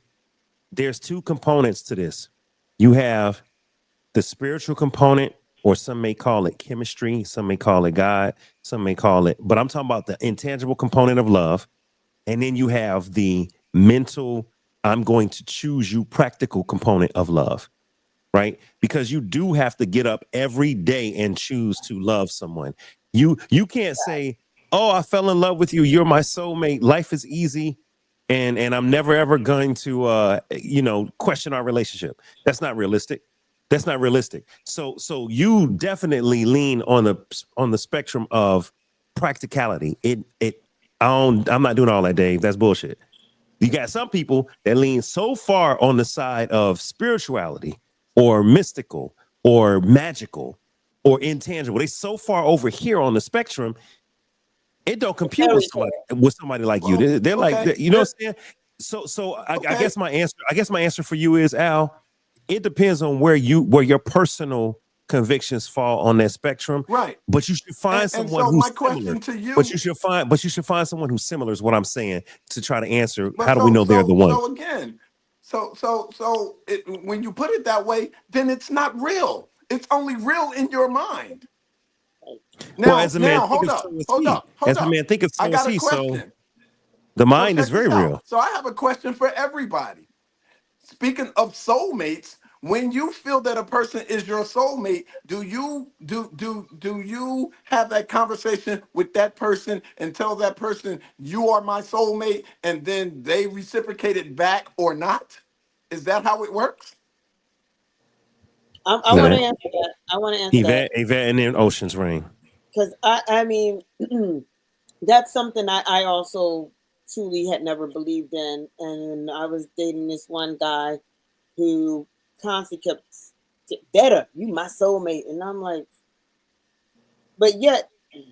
there's two components to this. You have the spiritual component, or some may call it chemistry, some may call it God, some may call it, but I'm talking about the intangible component of love. And then you have the mental, I'm going to choose you practical component of love, right? Because you do have to get up every day and choose to love someone. You can't say, "Oh, I fell in love with you. You're my soulmate. Life is easy." And I'm never ever going to question our relationship. That's not realistic. That's not realistic. So you definitely lean on the spectrum of practicality. I'm not doing all that, Dave. That's bullshit. You got some people that lean so far on the side of spirituality or mystical or magical or intangible. They so far over here on the spectrum, it don't compute very with somebody like you. Well, They're like, okay. you know what I'm saying? So I Okay. guess my answer for you is, Al, it depends on where your personal convictions fall on that spectrum. Right. But you should find And someone so who's my similar. question to you, But you should find someone who's similar is what I'm saying, to try to answer how but do we know they're the one. again, when you put it that way, then it's not real. It's only real in your mind. Well, as a man Now, thinketh, so is he. hold As a up. man thinketh, I so is got a he. So question. the So mind is check this very out. real. So I have a question for everybody. Speaking of soulmates, when you feel that a person is your soulmate, do you have that conversation with that person and tell that person you are my soulmate, and then they reciprocate it back or not? Is that how it works? I want to No. answer that. I want to answer that Yvette and then Ocean's Rain. because I mean, that's something I also truly had never believed in. And I was dating this one guy who constantly kept better, you my soulmate. And I'm like, but yet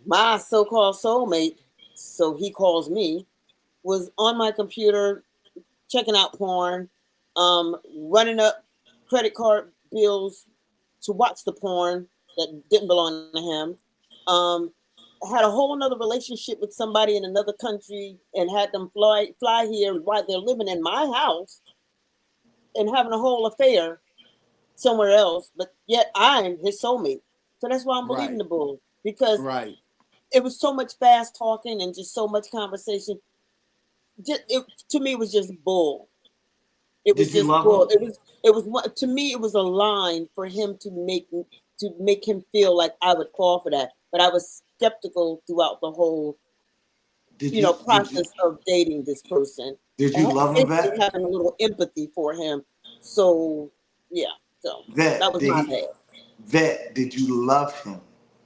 my so-called soulmate, so he calls me, was on my computer checking out porn, running up credit card bills to watch the porn that didn't belong to him. Um, had a whole nother relationship with somebody in another country and had them fly here while they're living in my house and having a whole affair somewhere else. But yet I'm his soulmate. So that's why I'm believing Right, the bull, because right. it was so much fast talking and just so much conversation. To me, it was just bull. It was Did you just love bull. him? It was to me. It was a line for him to make him feel like I would fall for that. But I was skeptical throughout the whole Did you did you process of dating this person. did I you had love him, basically Vet? having a little empathy for him. So yeah, so that Vet, was did my he bad. Vet, did you love him?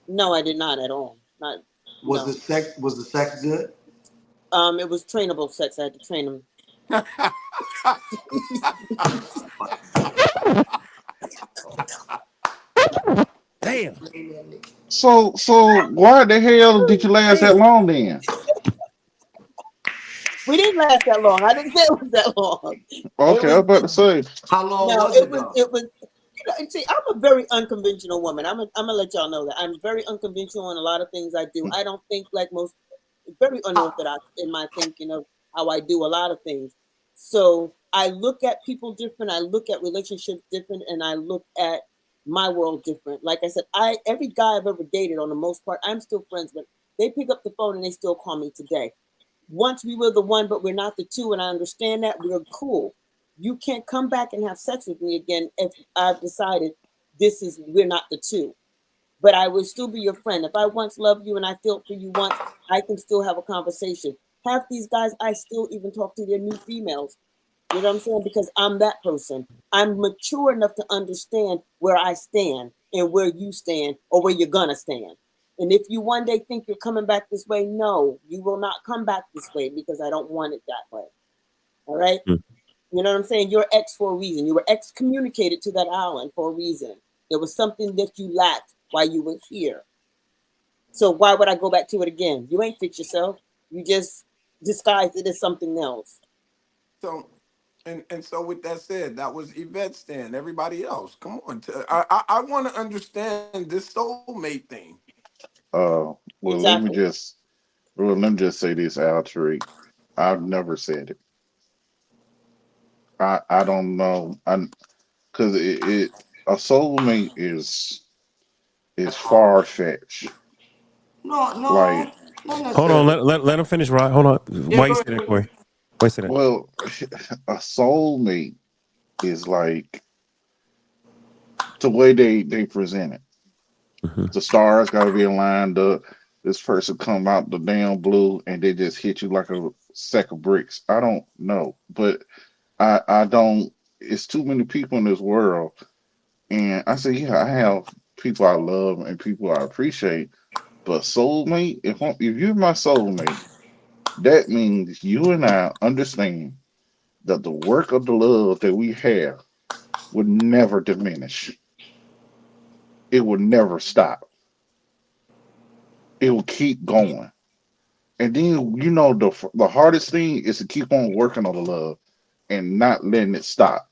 No, I did not at all. Not no. Was the sex good? It was trainable sex. I had to train him. Damn. So why the hell did you last that long then? We didn't last that long. I didn't say it was that long. It Okay, I was was about to say. How long no. was it though? It was. See, I'm a very unconventional woman. I'm gonna let y'all know that I'm very unconventional in a lot of things I do. I don't think like most, very How, unorthodox in my thinking of how I do a lot of things. So I look at people different. I look at relationships different, and I look at my world different. Like I said, every guy I've ever dated, on the most part, I'm still friends with. They pick up the phone and they still call me today. Once we were the one, but we're not the two, and I understand that we're cool. You can't come back and have sex with me again if I've decided we're not the two. But I will still be your friend. If I once loved you and I felt for you once, I can still have a conversation. Half these guys, I still even talk to their new females. You know what I'm saying? Because I'm that person. I'm mature enough to understand where I stand and where you stand or where you're gonna stand. And if you one day think you're coming back this way, no, you will not come back this way because I don't want it that way. All right. You know what I'm saying? You're X for a reason. You were excommunicated to that island for a reason. There was something that you lacked while you were here. So why would I go back to it again? You ain't fix yourself. You just disguised it as something else. So, and so with that said, that was Yvette's stand. Everybody else, come on. I want to understand this soulmate thing. Well, Exactly. let me just say this, Al Tariq. I've never said it. I don't know. Because a soulmate is far fetched. No, Like, no, not Hold on, necessarily. let him finish. Right, hold on. Yeah, Why you go say ahead, that, go ahead. Corey? Why you say that? well, a soulmate is like the way they present it. Mhm. The stars got to be aligned up. This person come out the damn blue and they just hit you like a sack of bricks. I don't know, but I don't. It's too many people in this world, and I say, yeah, I have people I love and people I appreciate. But soulmate, if you're my soulmate, that means you and I understand that the work of the love that we have would never diminish. It would never stop. It will keep going. And then the hardest thing is to keep on working on the love and not letting it stop.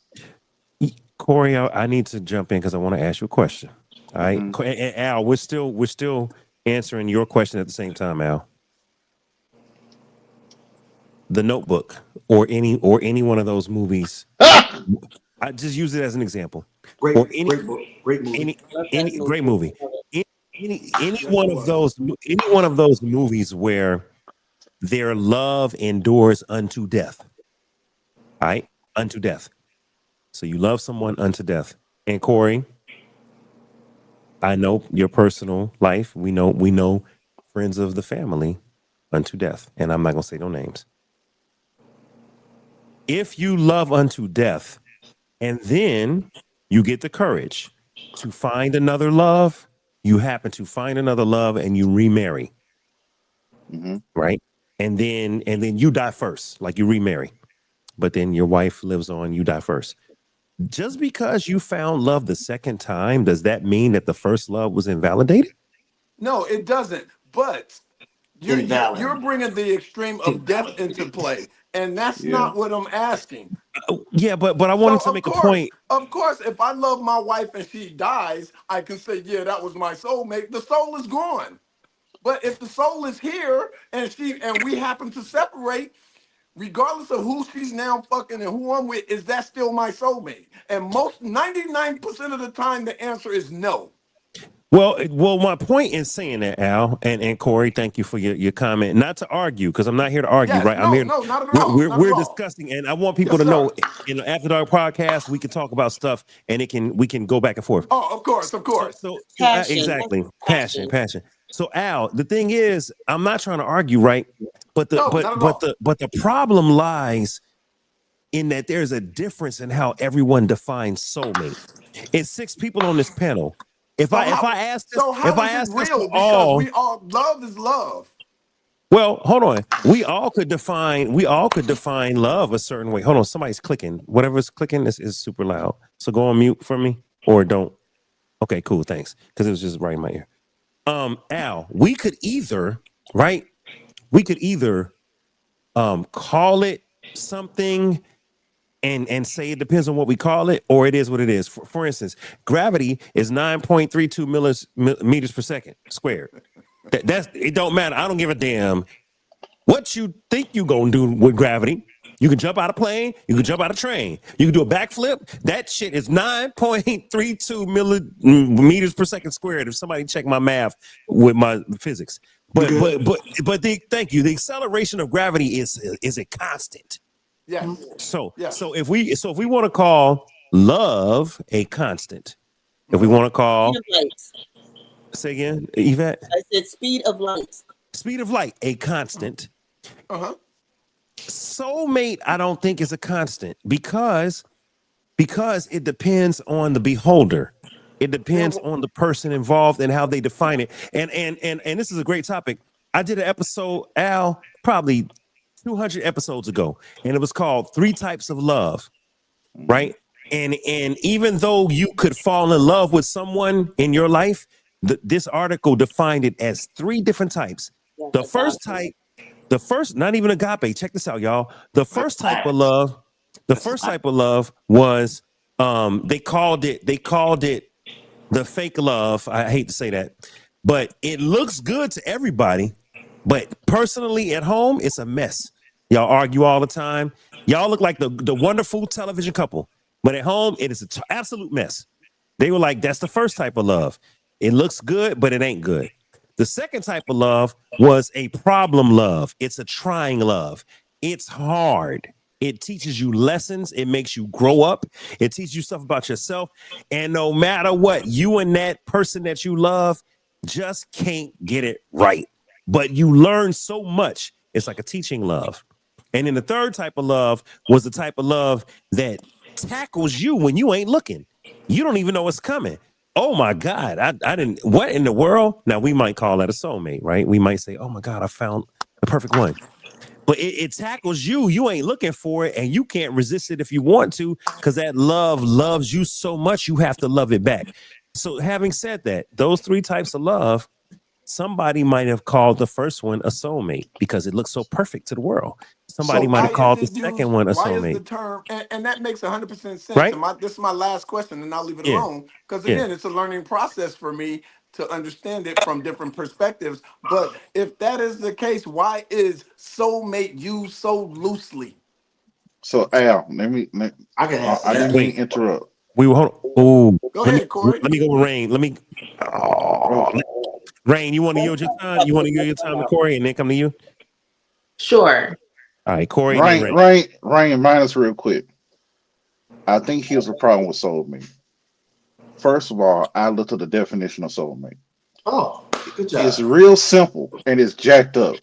Corey, I need to jump in because I want to ask you a question. All right, Hmm. and Al, we're still answering your question at the same time, Al. The Notebook or any one of those movies. Ah! I just use it as an example. Or Great, great book, great movie. any Love that any great notebook. movie. Any Yes, one it of was. those movies where their love endures unto death. All right, unto death. So you love someone unto death. And Corey, I know your personal life. We know friends of the family unto death, and I'm not gonna say no names. If you love unto death, and then you get the courage to find another love, you happen to find another love, and you remarry, Hmm. right? And then you die first, like you remarry, but then your wife lives on. You die first. Just because you found love the second time, does that mean that the first love was invalidated? No, it doesn't. But you're Invalid. bringing the extreme of death into Invalidated. play, and that's Yeah. not what I'm asking. Yeah, but I So wanted to make a point. of course, if I love my wife and she dies, I can say, yeah, that was my soulmate. The soul is gone. But if the soul is here and we happen to separate, regardless of who she's now fucking and who I'm with, is that still my soulmate? And most 99% of the time, the answer is no. Well, my point in saying that, Al and Corey, thank you for your comment. Not to argue, because I'm not here to argue, Yes, right? I'm here. no, not at We're, all, we're not at we're all. discussing, and I want people Yes, to know sir. in the After Dark podcast we can talk about stuff, and we can go back and forth. Oh, of course, of So course. so so Passion. That's exactly, passion, passion. passion. So Al, the thing is, I'm not trying to argue, right? But the No, but not at but all. the but the problem lies in that there's a difference in how everyone defines soulmate. It's six people on this panel. If So I if how I ask this so how if I is it ask this to real? Because all, we all love is love. well, hold on. We all could define love a certain way. Hold on, somebody's clicking. Whatever's clicking is super loud. So go on mute for me or don't. Okay, cool, thanks. Because it was just right in my ear. Al, right? We could either call it something and say it depends on what we call it, or it is what it is. For instance, gravity is 9.32 meters per second squared. That's it. Don't matter. I don't give a damn what you think you gonna do with gravity. You can jump out of plane. You can jump out of train. You can do a backflip. That shit is 9.32 millimeters per second squared. If somebody check my math with my physics, You but good? but but but thank you. The acceleration of gravity is a constant. Yes, So yes. if we want to call love a constant, if we Mm-hmm. want to Speed call, of light. say again, Yvette, I said speed of light. speed of light a constant. Uh-huh. Soulmate, I don't think is a constant because it depends on the beholder. It And depends on the person involved and how they define it. And this is a great topic. I did an episode, Al, probably 200 episodes ago, and it was called Three Types of Love. Mhm. right? And even though you could fall in love with someone in your life, this article defined it as three different types. Yes, The agape. first type, the first, not even agape. Check this out, y'all. The first type of love was they called it the fake love. I hate to say that, but it looks good to everybody. But personally, at home, it's a mess. Y'all argue all the time. Y'all look like the wonderful television couple, but at home, it is an absolute mess. They were like, that's the first type of love. It looks good, but it ain't good. The second type of love was a problem love. It's a trying love. It's hard. It teaches you lessons. It makes you grow up. It teaches you stuff about yourself. And no matter what, you and that person that you love just can't get it right. But you learn so much. It's like a teaching love. And then the third type of love was the type of love that tackles you when you ain't looking. You don't even know what's coming. Oh my God, I didn't, what in the world? Now we might call that a soulmate, right? We might say, oh my God, I found the perfect one. But it tackles you. You ain't looking for it, and you can't resist it if you want to, because that love loves you so much, you have to love it back. So, having said that, those three types of love, somebody might have called the first one a soulmate because it looks so perfect to the world. So Somebody might why have is called the it second used? one a Why is the soulmate, term? And that makes 100% sense. right? And this is my last question, and I'll leave it Yeah, alone because yeah. again, it's a learning process for me to understand it from different perspectives. But if that is the case, why is soulmate used so loosely? So Al, I can answer I didn't that. mean Wait, to interrupt. we will hold. Oh, Go let me ahead, Corey. let me go with Rain. Let me. Oh, Oh, Rain, you want to yield your time? You want to yield your time to Corey and then come to you? Sure. All right, Corey and then Rain. Rain, minus real quick. I think here's the problem with soulmate. First of all, I looked at the definition of soulmate. Oh, good It's job. real simple and it's jacked up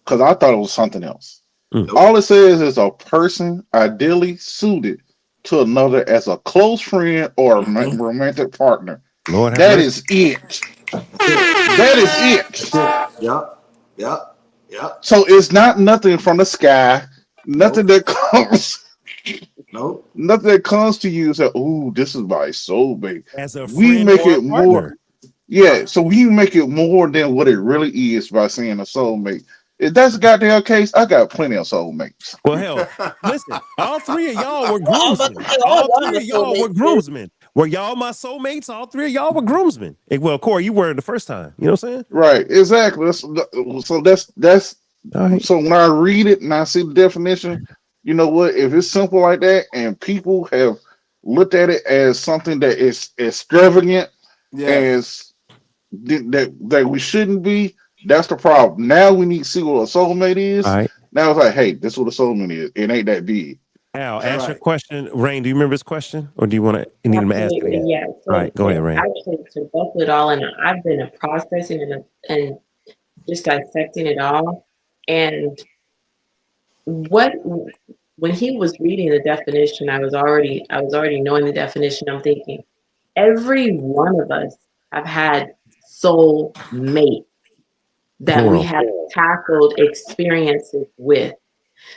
because I thought it was something else. Mm, Nope. All it says is a person ideally suited to another as a close friend or Mhm. romantic partner. Lord have That mercy. is it. That's it. That is it. That's it. Yep. Yep. Yep. So it's not nothing from the sky, nothing Nope. that comes, Nope. nothing that comes to you and say, "Ooh, this is my soulmate." As a We friend make or a it more, partner. yeah. So we make it more than what it really is by saying a soulmate. If that's the goddamn case, I got plenty of soulmates. Well, hell, listen, all three of y'all were I'm about to groomsmen. say all All y'all three my of y'all were soulmates, too. groomsmen. Were y'all my soulmates? All three of y'all were groomsmen. Well, Corey, you were the first time. You know what I'm saying? Right, exactly. So that's All right. so when I read it and I see the definition, you know what? If it's simple like that and people have looked at it as something that is extravagant Yes. as that we shouldn't be, that's the problem. Now we need to see what a soulmate All is. right. Now it's like, hey, this is what a soulmate is. It ain't that big. Al, ask your Right. question. Rain, do you remember his question? Or do you want to you need him to ask it Absolutely, again? yeah. All So right, go ahead, Rain. actually, to buckle it all, and I've been a processing and just dissecting it all. And what when he was reading the definition, I was already knowing the definition. I'm thinking every one of us have had soul mate that we Plural. have tackled experiences with.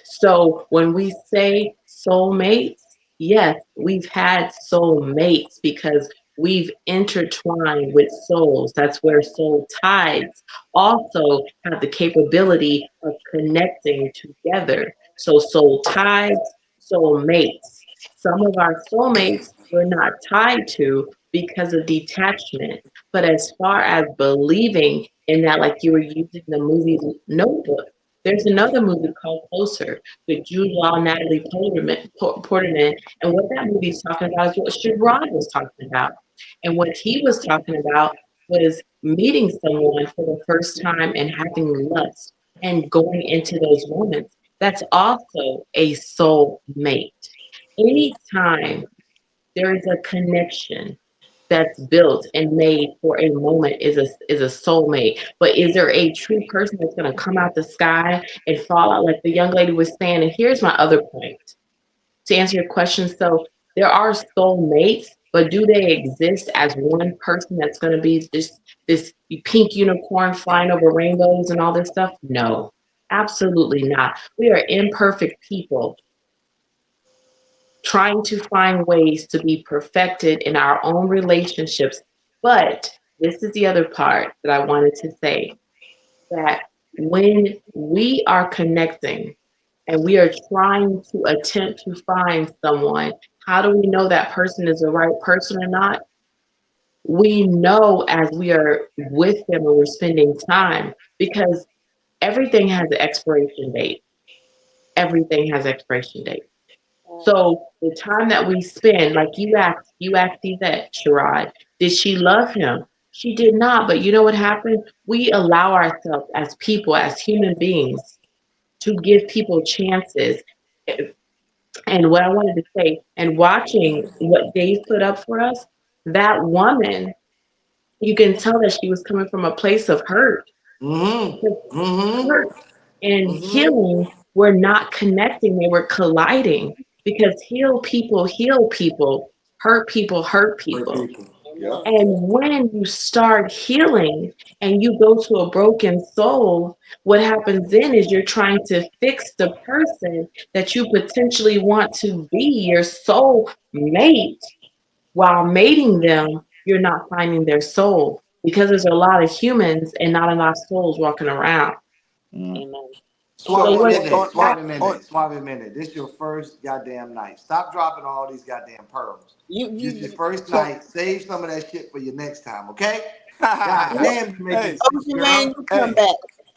So when we say soulmates, yes, we've had soulmates because we've intertwined with souls. That's where soul tides also have the capability of connecting together. So soul tides, soulmates. Some of our soulmates we're not tied to because of detachment. But as far as believing in that, like you were using the movie Notebook, there's another movie called Closer with Jude Law and Natalie Portman. And what that movie's talking about is what Sherrod was talking about. And what he was talking about was meeting someone for the first time and having lust and going into those moments. That's also a soul mate. Anytime there is a connection that's built and made for a moment is a soulmate. But is there a true person that's going to come out the sky and fall out like the young lady was saying? And here's my other point to answer your question. So there are soulmates, but do they exist as one person that's going to be this pink unicorn flying over rainbows and all this stuff? No, absolutely not. We are imperfect people trying to find ways to be perfected in our own relationships. But this is the other part that I wanted to say, that when we are connecting and we are trying to attempt to find someone, how do we know that person is the right person or not? We know as we are with them and we're spending time, because everything has an expiration date. Everything has expiration date. So the time that we spend, like you asked Yvette, Sherrod, did she love him? She did not. But you know what happened? We allow ourselves as people, as human beings, to give people chances. And what I wanted to say, and watching what Dave put up for us, that woman, you can tell that she was coming from a place of hurt. Mm-hmm. Hurt Mm-hmm. and Mm-hmm. healing were not connecting, they were colliding, because heal people, hurt Hurt people. people. Yep. And when you start healing and you go to a broken soul, what happens then is you're trying to fix the person that you potentially want to be your soul mate. While mating them, you're not finding their soul, because there's a lot of humans and not enough souls walking around. Mm. Amen. So Suave what? Minute. Suave on Minute. Suave Minute. This your first goddamn night. Stop dropping all these goddamn pearls. This your You first so night. Save some of that shit for your next time, okay? God What? damn, you making hey, sense, Ocean Man, girl. you come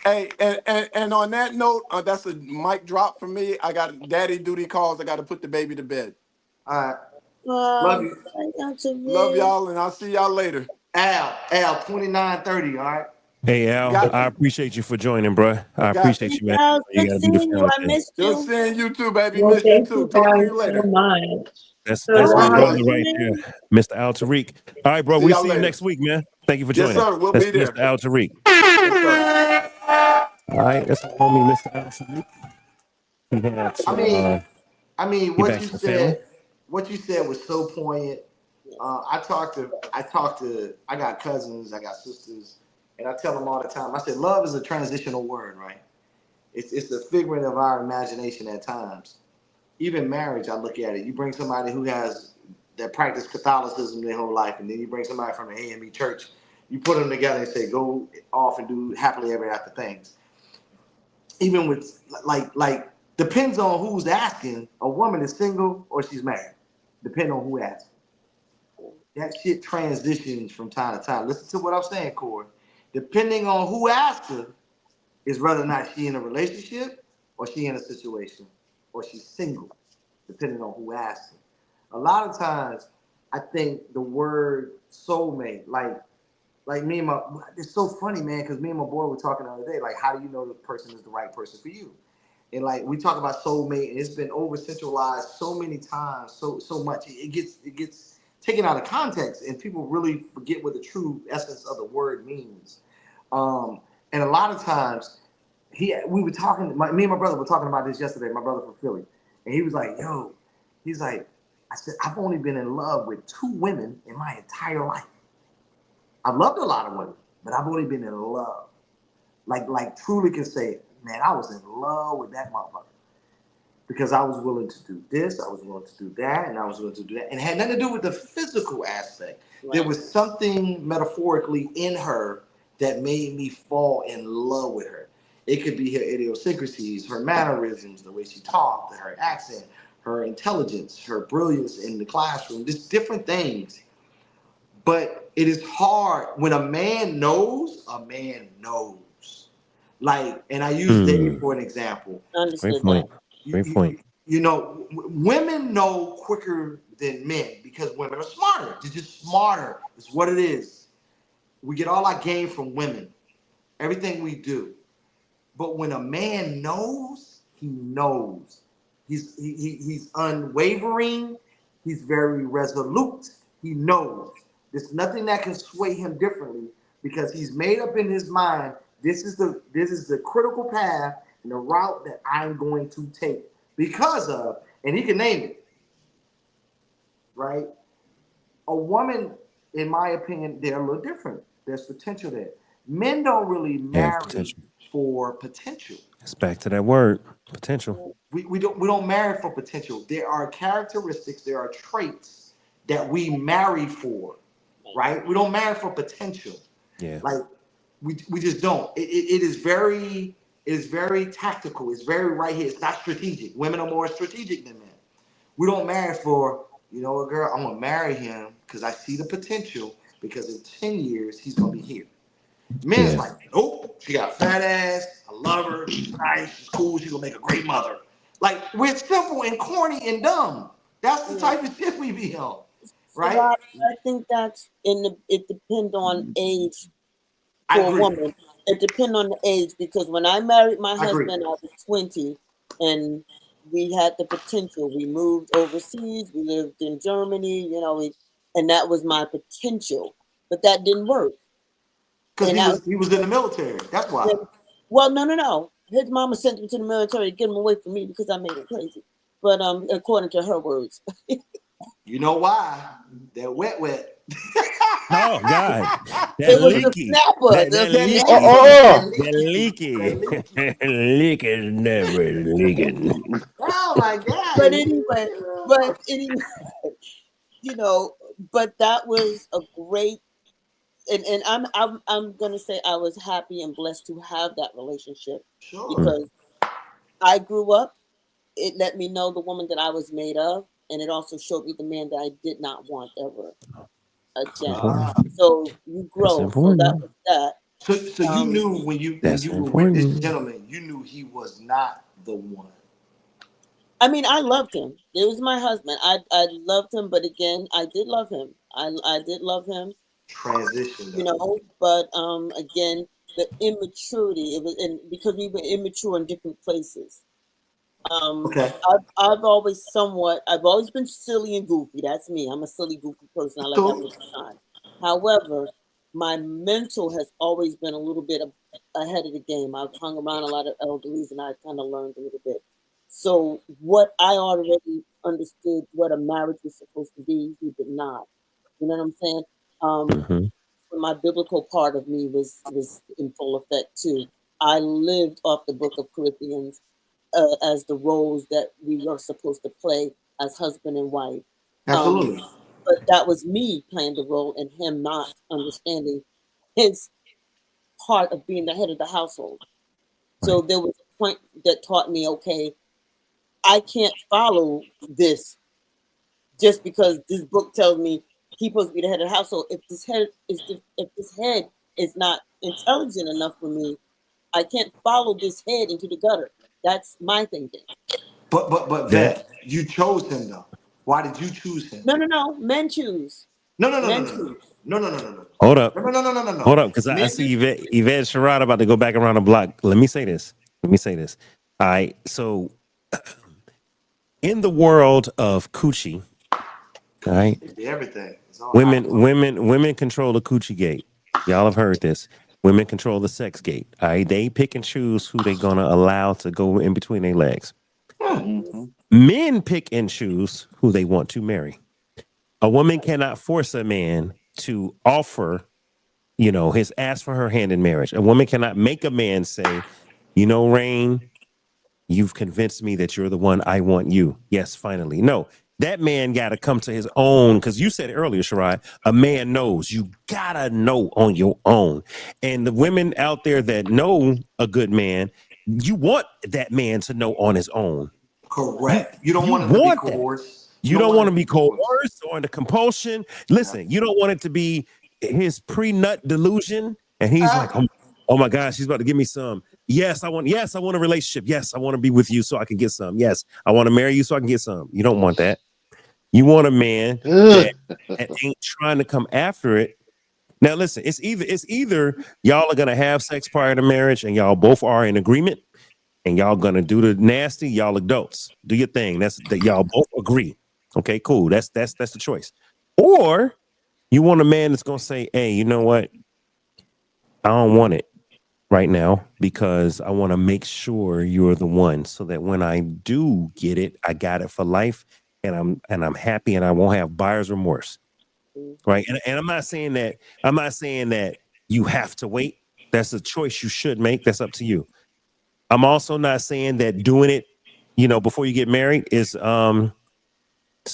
hey, back. and on that note, that's a mic drop for me. I got daddy duty calls. I got to put the baby to bed. All right. Love Wow. you. That's a Love bit. y'all, and I'll see y'all later. Al, 2930, all right? Hey Al, Got I appreciate you for joining, bro. I got appreciate you, man. Al, You good got to do the seeing you. family I thing. missed just you. seeing you too, baby. Well, Miss you thank too. you Talk to guys you so later. much. That's So that's All my right, Love brother you. Ocean right Man. there, Mr. Al Tariq. All right, bro. See We y'all see you later. next week, man. Thank you for Yes, joining. sir. We'll That's be Mr. there. Al Tariq. Yes, sir. All right, that's my homie, Mr. Al Tariq. He had I to mean, I mean, get back to the family. what you said was so poignant. I got cousins, I got sisters, and I tell them all the time. I said, love is a transitional word, right? It's a figment of our imagination at times. Even marriage, I look at it. You bring somebody who has that practice Catholicism their whole life, and then you bring somebody from an AME church. You put them together and say, go off and do happily ever after things. Even with like depends on who's asking. A woman is single or she's married, depending on who asks. That shit transitions from time to time. Listen to what I'm saying, Corey. Depending on who asks her, is whether or not she in a relationship or she in a situation or she's single, depending on who asks her. A lot of times, I think the word soulmate, like me and my, it's so funny, man, because me and my boy were talking the other day, like, how do you know the person is the right person for you? And like we talk about soulmate, and it's been over centralized so many times, so much. It gets taken out of context, and people really forget what the true essence of the word means. Um, and a lot of times, we were talking. Me and my brother were talking about this yesterday. My brother from Philly, and he was like, "Yo," he's like, I said, "I've only been in love with two women in my entire life. I've loved a lot of women, but I've only been in love. Like truly can say, man, I was in love with that motherfucker." Because I was willing to do this, I was willing to do that, and I was willing to do that. And it had nothing to do with the physical aspect. There Right. was something metaphorically in her that made me fall in love with her. It could be her idiosyncrasies, her mannerisms, the way she talked, her accent, her intelligence, her brilliance in the classroom, just different things. But it is hard when a man knows. Like, and I use Dave Hmm. for an example. Great Understood that. point. Great point. You know, women know quicker than men because women are smarter. They're just smarter. It's what it is. We get all our game from women. Everything we do. But when a man knows, he knows. He's unwavering. He's very resolute. He knows. There's nothing that can sway him differently because he's made up in his mind. This is the critical path and the route that I'm going to take because of, and he can name it, right? A woman, in my opinion, they're a little different. There's potential there. Men don't really Yeah, marry potential. for potential. It's back to that word, potential. We don't marry for potential. There are characteristics, there are traits that we marry for, right? We don't marry for potential. Yeah. Like we just don't. It is very tactical. It's very right here. It's not strategic. Women are more strategic than men. We don't marry for, you know what, girl, I'm gonna marry him because I see the potential because in 10 years he's gonna be here. Men is Yeah. like, nope, she got a fat ass, I love her, she's nice, she's cool, she's gonna make a great mother. Like we're simple and corny and dumb. That's the Yeah. type of shit we be on. So Right? I think that's it depends on age I for a agree. woman. It depends on the age because when I married my I agree. husband, I was 20 and we had the potential. We moved overseas, we lived in Germany, and that was my potential. But that didn't work. Because And he that was he was in the military. That's why. well, no, no, no. His mama sent him to the military to get him away from me because I made him crazy. But according to her words. You know why? That wet. Oh God, that It was the leaky, snapper. that That leaky, leaky. Uh-uh. That that leaky. leaky, That leaky. leaky, never leaking. Oh my God. But anyway, but anyway, you know, but that was a great and I'm gonna say I was happy and blessed to have that relationship Sure. because I grew up. It let me know the woman that I was made of, and it also showed me the man that I did not want ever That's again. important. Ah. So you That's grow. So that important. was that. So you Um, knew when That's you were with this important. gentleman, you knew he was not the one. I mean, I loved him. It was my husband. I loved him, but again, I did love him. I did love him, Transition though. but again, the immaturity. It was, and because we were immature in different places. Um, Okay. I've always been silly and goofy. That's me. I'm a silly, goofy person. I like having So a good time. However, my mental has always been a little bit ahead of the game. I've hung around a lot of elderlies and I kind of learned a little bit. So what I already understood what a marriage was supposed to be, he did not. You know what I'm saying? Um, Hmm. my biblical part of me was in full effect too. I lived off the book of Corinthians as the roles that we are supposed to play as husband and wife. Um, absolutely. but that was me playing the role and him not understanding his part of being the head of the household. Right. So there was a point that taught me, okay, I can't follow this just because this book tells me he's supposed to be the head of the household. If this head is not intelligent enough for me, I can't follow this head into the gutter. That's my thinking. But That Vet, you chose him though. Why did you choose him? No, no, no. Men choose. No, no, no, no, Men no, no, choose. no, no, no, no, no, hold up, no, no, no, no, no, no, hold no. up, because I Men see do. Yvette Sherrod about to go back around the block. Let me say this. Let me say this. All right. So in the world of coochie, all right, Everything. It's all hot and women control the coochie gate. Y'all have heard this. Women control the sex gate. All right. They pick and choose who they gonna allow to go in between their legs. hot. Mm-hmm. Men pick and choose who they want to marry. A woman cannot force a man to offer, his ask for her hand in marriage. A woman cannot make a man say, Rain, you've convinced me that you're the one. I want you. Yes, finally. No, that man got to come to his own. Because you said earlier, Shirai, a man knows. You got to know on your own. And the women out there that know a good man, you want that man to know on his own. You Correct. You don't you want him to be want that. coerced. You You don't don't want want him to to be be coerced. coerced or under compulsion. Yeah. Listen, you don't want it to be his pre-nut delusion. And he's like, oh my gosh, he's about to give me some. Yes, I want a relationship. Yes, I want to be with you so I can get some. Yes, I want to marry you so I can get some. You don't want that. You want a man Ugh. that ain't trying to come after it. Now listen, it's either y'all are gonna have sex prior to marriage and y'all both are in agreement and y'all gonna do the nasty, y'all adults. Do your thing. That's that y'all both agree. Okay, cool. That's the choice. Or you want a man that's gonna say, hey, you know what? I don't want it right now because I want to make sure you're the one so that when I do get it, I got it for life and I'm happy and I won't have buyer's remorse. Mhm. Right. And I'm not saying that you have to wait. That's a choice you should make. That's up to you. I'm also not saying that doing it, before you get married is some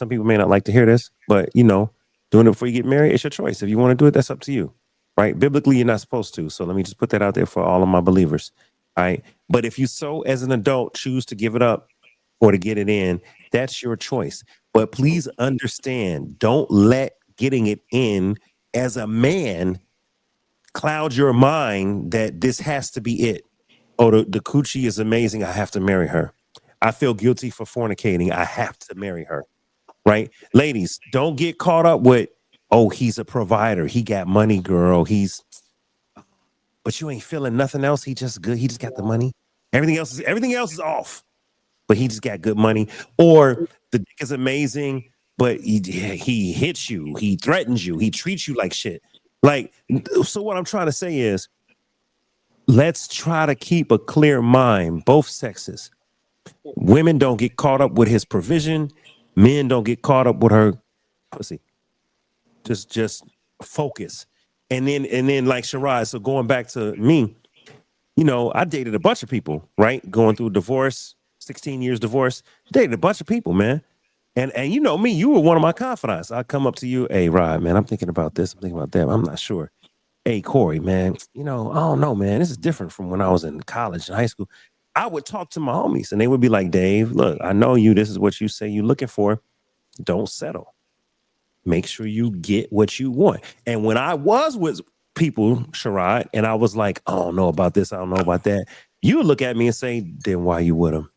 people may not like to hear this, but doing it before you get married, it's your choice. If you want to do it, that's up to you. Right? Biblically, you're not supposed to. So let me just put that out there for all of my believers. All right. But if you so as an adult choose to give it up or to get it in, that's your choice. But please understand, don't let getting it in as a man cloud your mind that this has to be it. Oh, the coochie is amazing. I have to marry her. I feel guilty for fornicating. I have to marry her. Right? Ladies, don't get caught up with, oh, he's a provider. He got money, girl. But you ain't feeling nothing else. He just good. He just got the money. Everything else is off. But he just got good money. Or the dick is amazing, but he hits you. He threatens you. He treats you like shit. Like, so what I'm trying to say is, let's try to keep a clear mind, both sexes. Women don't get caught up with his provision. Men don't get caught up with her pussy. Just focus. And then like Shiraz, so going back to me, I dated a bunch of people, right? Going through divorce, 16 years divorce, dated a bunch of people, man. And you know me, you were one of my confidants. I come up to you, hey, Rod, man, I'm thinking about this, I'm thinking about that, I'm not sure. Hey, Corey, man, I don't know, man. This is different from when I was in college and high school. I would talk to my homies and they would be like, Dave, look, I know you. This is what you say you're looking for. Don't settle. Make sure you get what you want. And when I was with people, Sherrod, and I was like, I don't know about this, I don't know about that, you would look at me and say, then why you with them?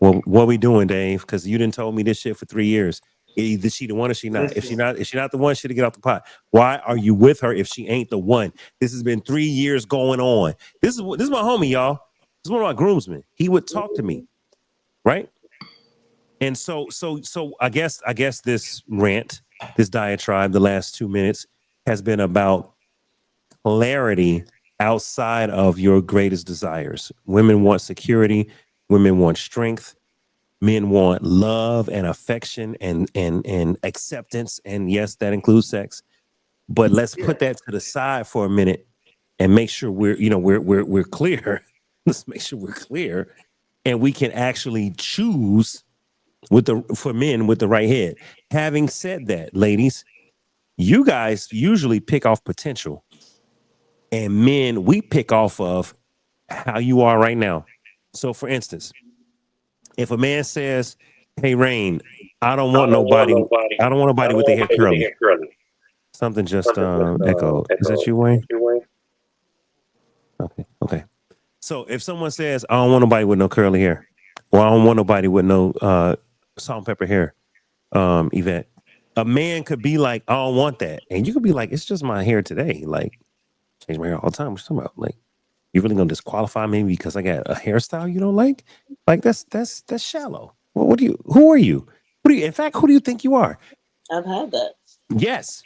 Well, what we doing, Dave? Because you didn't told me this shit for 3 years. Either she the one or she not. If she not the one, she'll get off the pot. Why are you with her if she ain't the one? This has been 3 years going on. This is my homie, y'all. This is one of my groomsmen. He would talk to me, right? And so I guess this rant, this diatribe, the last 2 minutes has been about clarity outside of your greatest desires. Women want security. Women want strength. Men want love and affection and acceptance, and yes, that includes sex. But let's put that to the side for a minute and make sure we're clear. Let's make sure we're clear, and we can actually choose for men with the right head. Having said that, ladies, you guys usually pick off potential, and men, we pick off of how you are right now. So, for instance, if a man says, "Hey, Rain, I don't want nobody. I don't want nobody with their hair curly." Something just echoed. Is that you, Wayne? Okay. So if someone says, "I don't want nobody with no curly hair," or "I don't want nobody with no salt and pepper hair," Yvette, a man could be like, "I don't want that," and you could be like, "It's just my hair today. Like, change my hair all the time." What you talking about? Like, you really gonna disqualify me because I got a hairstyle you don't like? Like that's shallow. Well, who are you? In fact, who do you think you are? I've had that. Yes.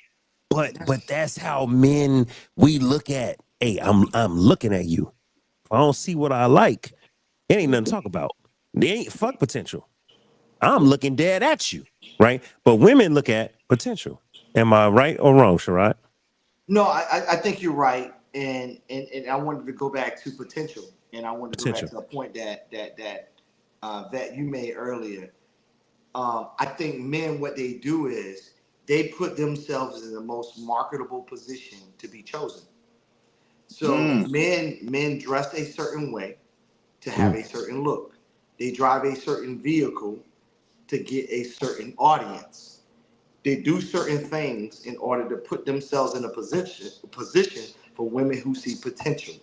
But that's how men we look at. Hey, I'm looking at you. If I don't see what I like, it ain't nothing to talk about. They ain't fuck potential. I'm looking dead at you, right? But women look at potential. Am I right or wrong, Sharad? No, I think you're right, and I wanted to go back to potential, and I wanted to go back to a point that you made earlier. I think men, what they do is they put themselves in the most marketable position to be chosen. So men dress a certain way to have a certain look. They drive a certain vehicle to get a certain audience. They do certain things in order to put themselves in a position for women who see potential.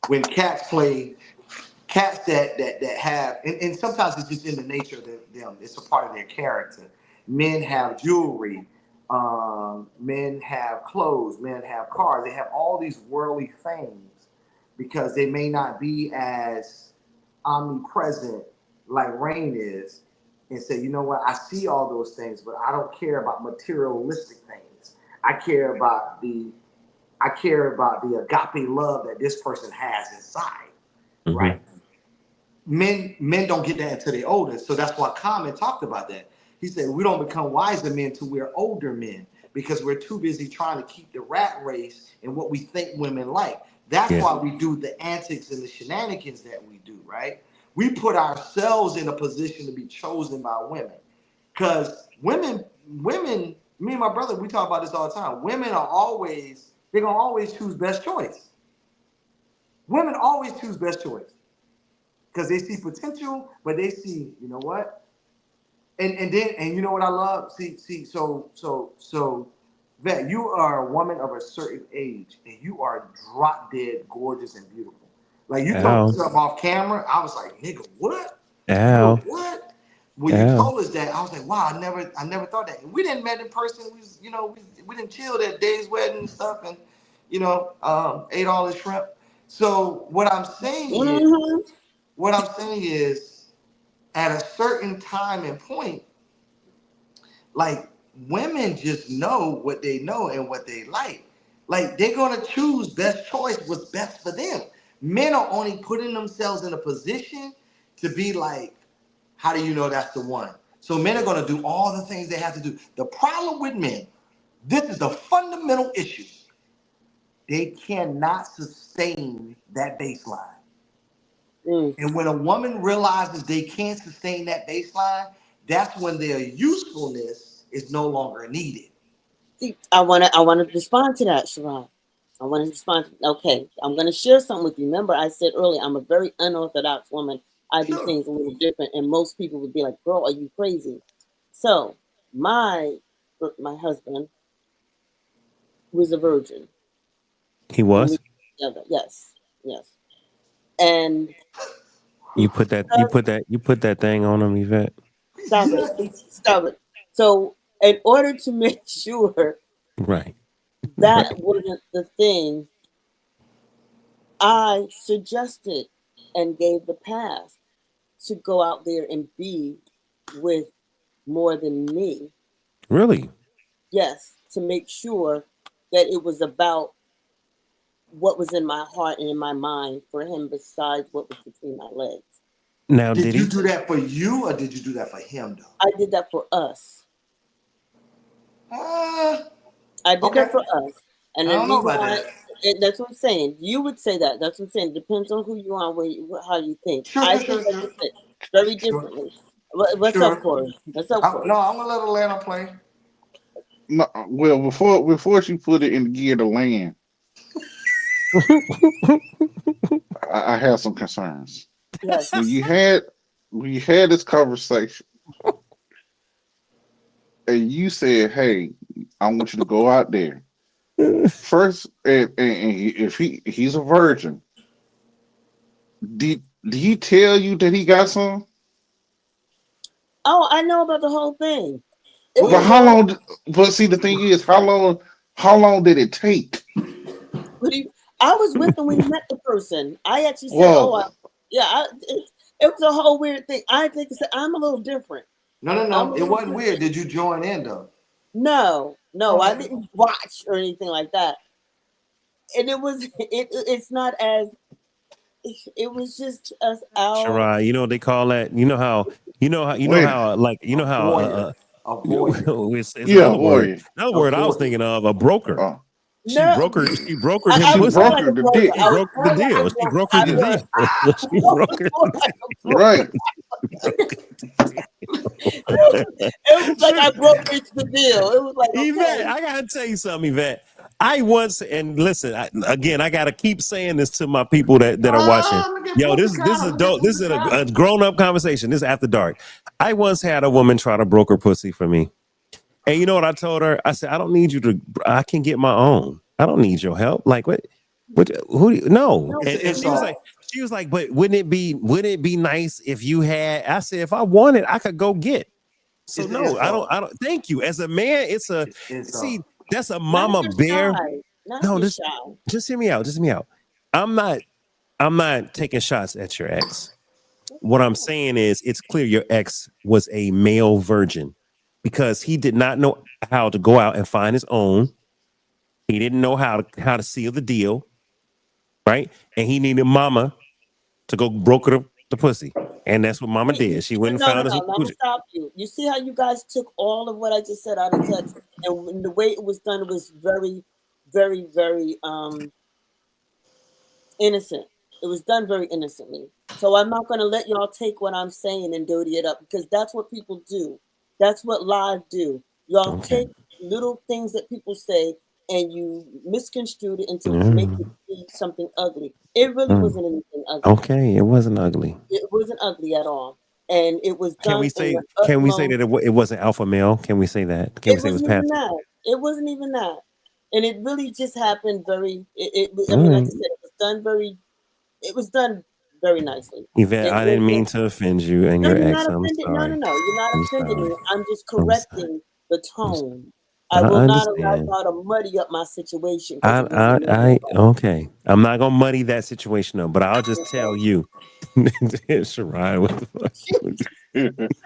When cats that have, and sometimes it's just in the nature of them, it's a part of their character. Men have jewelry, men have clothes, men have cars, they have all these worldly things because they may not be as omnipresent like Rain is, and say, you know what, I see all those things, but I don't care about materialistic things. I care about the agape love that this person has inside, right? Men don't get that until they're older. So that's why Common talked about that. He said we don't become wiser men till we're older men. because we're too busy trying to keep the rat race and what we think women like. That's Yeah. why we do the antics and the shenanigans that we do, right? We put ourselves in a position to be chosen by women. Because women, me and my brother, we talk about this all the time. Women are always, they're gonna always choose best choice. Women always choose best choice. Because they see potential, but they see, you know what? And you know what I love? So Vet, you are a woman of a certain age and you are drop dead gorgeous and beautiful. Like you told Ow. us something off camera, I was like, nigga, what? Ow. Nigga, what? When you Ow. told us that, I was like, wow, I never thought that. And we didn't met in person. We was, we didn't chill at Dave's wedding and stuff and ate all the shrimp. So Mhm. what I'm saying is at a certain time and point, like women just know what they know and what they like. Like they're gonna choose best choice, what's best for them. Men are only putting themselves in a position to be like, how do you know that's the one? So men are gonna do all the things they have to do. The problem with men, this is the fundamental issue. They cannot sustain that baseline. Mm. And when a woman realizes they can't sustain that baseline, that's when their usefulness is no longer needed. See, I wanna respond to that, Sharon. I want to respond. Okay, I'm going to share something with you. Remember, I said earlier, I'm a very unorthodox woman. I do Sure. things a little different, and most people would be like, "Girl, are you crazy?" So, my husband was a virgin He when we was. were together. Yes, yes, and You put that. You because put that. You put that thing on him, Yvette. stop it, stop it. So, in order to make sure Right. that Right. wasn't the thing, I suggested and gave the pass to go out there and be with more than me. Really. Yes, to make sure that it was about what was in my heart and in my mind for him besides what was between my legs. Now, Did did you he? do that for you or did you do that for him though? I did that for us. Uh, I did okay. that for us. And I the don't know reason about why, that. that's what I'm saying. You would say that. That's what I'm saying. Depends on who you are, how you think. Sure, I sure, think sure, that's sure. just it. Very Sure. differently. What's up, Sure. Corey? What's up, Corey? No, I'm gonna let Atlanta play. No, well, before she put it in gear to land, I have some concerns. Yes. When you had this conversation and you said, "Hey, I want you to go out there first, and if he's a virgin, did he tell you that he got some? Oh, I know about the whole thing. It But was Who? how all. long? But see, the thing is, how long? How long did it take? I was with him when he met the person. I actually said, "Oh, Well, yeah." It was a whole weird thing. I think I'm a little different. No, no, I'm a no. It little wasn't weird. different. Did you join in though? No, no, I Okay. didn't watch or anything like that. And it was it's not as it was just us out. Shirai, you know what they call that. wait, A voyeur. A voyeur. it's yeah, another word. boy, Another A word I was voyeur. thinking of, a broker. uh, No, She brokered him I she was pussy. more like a brokered the broker. dick, She I was brokered the more like a deal. She broker. brokered the deal. She I was brokered more the like a broker. right? It was like I brokeraged the deal. It was like, Yvette, okay. I gotta tell you something, Yvette. I once and listen again. I gotta keep saying this to my people that are watching. Look at Yo, Punta this is Cana. Look at adult. This Punta is a Cana. grown up conversation. This is after dark. I once had a woman try to broker pussy for me, and you know what I told her? I said, I don't need you to. I can get my own. I don't need your help. Like what? What? Who? No. No, It's an And insult. she was like, but wouldn't it be nice if you had? I said, if I wanted, I could go get. So It's an no, insult. I don't thank you. As a man, it's a It's an see, insult. that's a not if mama you're bear. shy. Not if No, you're this shy. just hear me out. Just hear me out. I'm not taking shots at your ex. What I'm saying is it's clear your ex was a male virgin because he did not know how to go out and find his own. He didn't know how to seal the deal, right? And he needed mama to go broker the pussy. And that's what Mama did. She went and No, no, found us no. a Let me stop you. You see how you guys took all of what I just said out of touch, and the way it was done was very, very, very innocent. It was done very innocently. So I'm not going to let y'all take what I'm saying and dirty it up, because that's what people do. That's what live do. Y'all Okay. take little things that people say and you misconstrued it into make Mm, it be something ugly. It really mm. wasn't anything ugly. Okay, it wasn't ugly. It wasn't ugly at all. And it was Can we done in say the can we say utmost. that it wasn't alpha male? Can we say that? Can we It say it was wasn't even passive? that. It wasn't even that. And it really just happened very, I All mean, like I right. said, it was done very nicely. Yvette, It I didn't wasn't, mean to offend you and no, your you're ex. not I'm offended. No, no, sorry. no. You're not I'm offending sorry. me. I'm just I'm sorry. correcting the I'm sorry. tone. I I will not allow understand. y'all to muddy up my situation because it was never I about okay. I'm not gonna muddy that situation up, but I'll just tell okay. you, Shirai, what the fuck?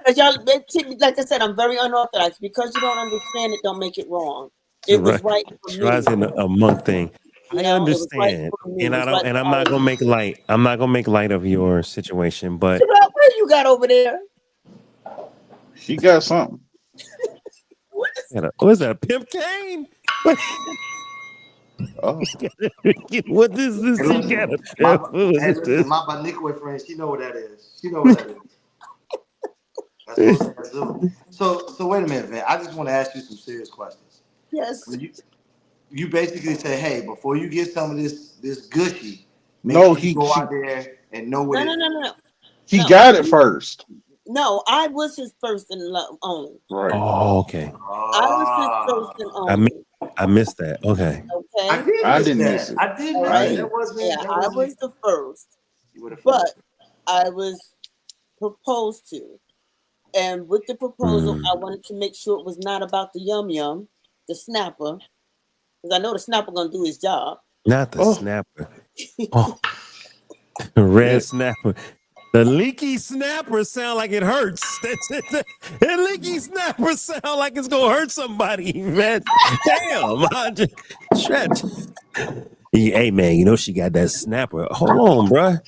Because y'all, like I said, I'm very unorthodox. Because you don't understand it, don't make it wrong. It was Shirai, right for Shirai's me. in a monk thing. You I know, it was right understand, for me. It and I was don't, right and for I'm all not of gonna you. make light. I'm not gonna make light of your situation, but Sherelle, what you got over there? She got something. What is what is that? A pimp cane? What, Oh, what is Hey, this? You listen, got a pimp? What hey, is listen, this? my Baniqua friend, she know what that is. She know what that is. That's what I do. So wait a minute, man. I just want to ask you some serious questions. yes? When you basically say, hey, before you get some of this gushy, make no, sure you go out there and know what No, it no, is. no, no, no. he No, got it first. no, I was his first and only. Right. Oh, okay. I was his first Ah, and I mi- only. I missed that. Okay. I Okay, did I miss didn't miss that. it. I did all miss I it. right. didn't. Yeah, That I wasn't. was the first, You were the but first. I was proposed to, and with the proposal, Hmm. I wanted to make sure it was not about the yum yum, the snapper, because I know the snapper gonna do his job. Not the Oh, snapper. Oh, red yeah. snapper. The leaky snapper sound like it hurts. That's it. The leaky snapper sound like it's gonna hurt somebody, man. Damn. Shit. Hey man, she got that snapper. Hold on, bruh.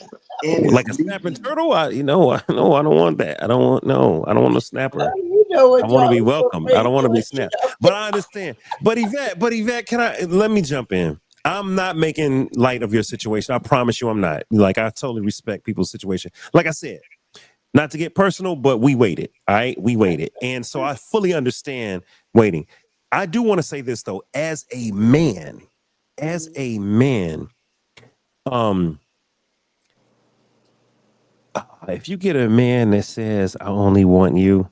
And Like it's a snapping leaky. turtle. I don't want that. I don't want no. I don't want no snapper. You know I what want to y'all be are so welcomed. I afraid don't want to be to. You snapped. know? But I understand. But Yvette, let me jump in. I'm not making light of your situation. I promise you I'm not. Like, I totally respect people's situation. Like I said, not to get personal, but we waited. All right. We waited. And so I fully understand waiting. I do want to say this though, as a man, um, if you get a man that says, I only want you,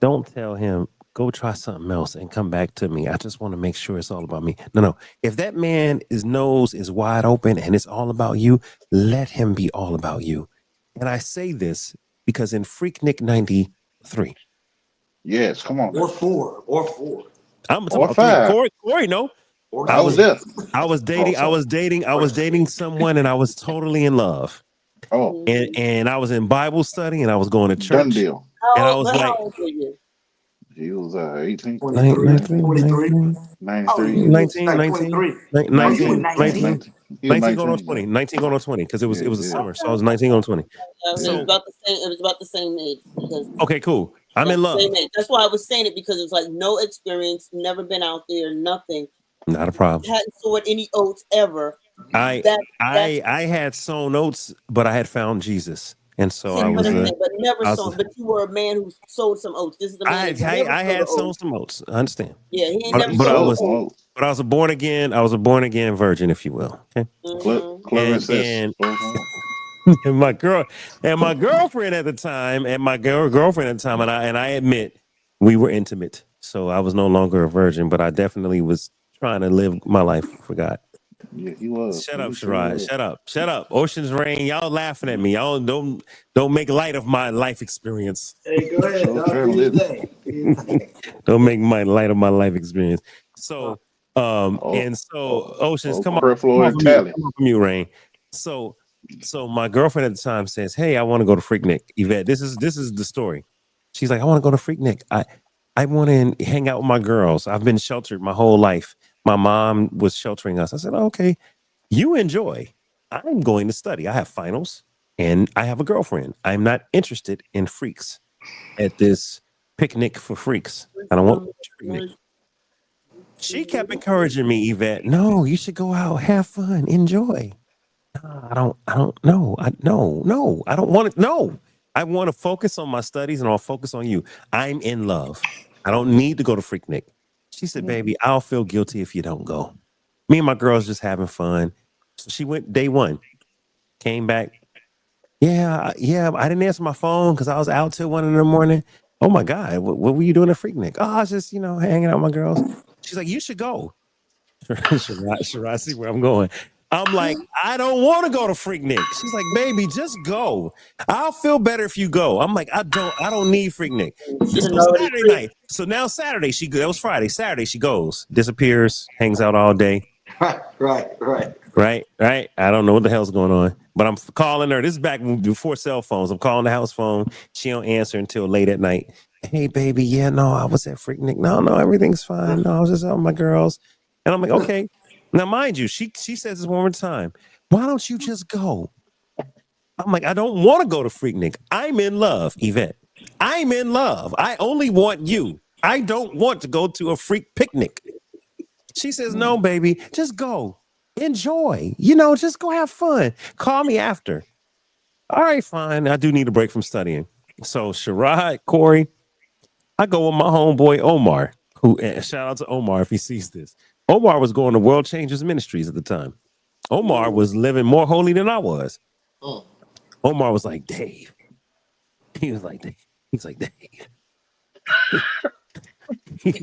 don't tell him, go try something else and come back to me. I just want to make sure it's all about me. No, no. If that man, his nose is wide open and it's all about you, let him be all about you. And I say this because in Freaknik 93, Yes. Come on. Or four. I'm talking Or about three. five. Corey, no. Or I I was was six. there. Oh, sorry. I Or was dating six. someone and I was totally in love. Oh, And I was in Bible study and I was going to done church. deal. And I was But how like, old were you? He was 18, 23. 93, 19, 23. Oh, 93. you was 19, like 19, 23. Oh, you were 19, 19. 19, 19. He was 19 going on 19. Yeah. 20, 19 going on 20, because Yeah. it was a Yeah. summer. So I Okay, was 19 going on 20. it was Yeah. So, about the same. It was about the same age because okay, cool. I'm about in the same love. age. That's why I was saying it because it was like no experience, never been out there, nothing, Not a problem. hadn't sowed any oats ever. I That that's I had sown oats, but I had found Jesus. And so see what I'm Mm-hmm. saying. But never I was sown. But you were a man who sowed some oats. This is the man that never I sowed an had sown oat. some oats. I understand. Yeah, he ain't Oh, never he But I sowed an sold was some oat. oats. I was a born again virgin, if you will. Okay. Clarence says, And sold some oats. and my girlfriend at the time, girlfriend at the time, and I admit we were intimate. So I was no longer a virgin, but I definitely was trying to live my life for God. Yeah, he was. Shut up, He sure Shirai. was. Shut up. Shut up. Ocean's Rain. Y'all laughing at me. Y'all don't make light of my life experience. Hey, go ahead, Sure dog. Do turn your living. thing. Do your thing. Don't make my light of my life experience. Uh, So Oh, and so oh, Oceans, oh, come on, Creflo and Tally. come on from you, Rain. So my girlfriend at the time says, hey, I want to go to Freaknik. Yvette, this is the story. She's like, I want to go to Freaknik. I want to hang out with my girls. I've been sheltered my whole life. My mom was sheltering us. I said, okay, you enjoy. I'm going to study. I have finals. and I have a girlfriend. I'm not interested in freaks at this picnic for freaks. I don't want freak. She kept encouraging me, Yvette. No, you should go out, have fun, enjoy. I don't know. No, I don't want to. No, I want to focus on my studies and I'll focus on you. I'm in love. I don't need to go to Freaknik. She said, baby, I'll feel guilty if you don't go. Me and my girls just having fun. So she went day one, came back. Yeah. I didn't answer my phone because I was out till 1 in the morning. Oh my God. What were you doing at Freaknik? Oh, I was just, hanging out with my girls. She's like, you should go. Should I see where I'm going? I'm like, I don't want to go to Freaknik. She's like, baby, just go. I'll feel better if you go. I'm like, I don't need Freaknik. So Saturday night. So now Saturday, that was Friday. Saturday, she goes, disappears, hangs out all day. Right. I don't know what the hell's going on, but I'm calling her. This is back before cell phones. I'm calling the house phone. She don't answer until late at night. Hey, baby. Yeah, no, I was at Freaknik. No, everything's fine. No, I was just out with my girls. And I'm like, okay. Now, mind you, she says this one more time. Why don't you just go? I'm like, I don't want to go to Freaknik. I'm in love, Yvette. I'm in love. I only want you. I don't want to go to a freak picnic. She says, no, baby, just go. Enjoy. Just go have fun. Call me after. All right, fine. I do need a break from studying. So, Sherrod, Corey, I go with my homeboy Omar, shout out to Omar if he sees this. Omar was going to World Changers Ministries at the time. Omar was living more holy than I was. Omar was like, Dave. He was like, Dave. He's like, Dave.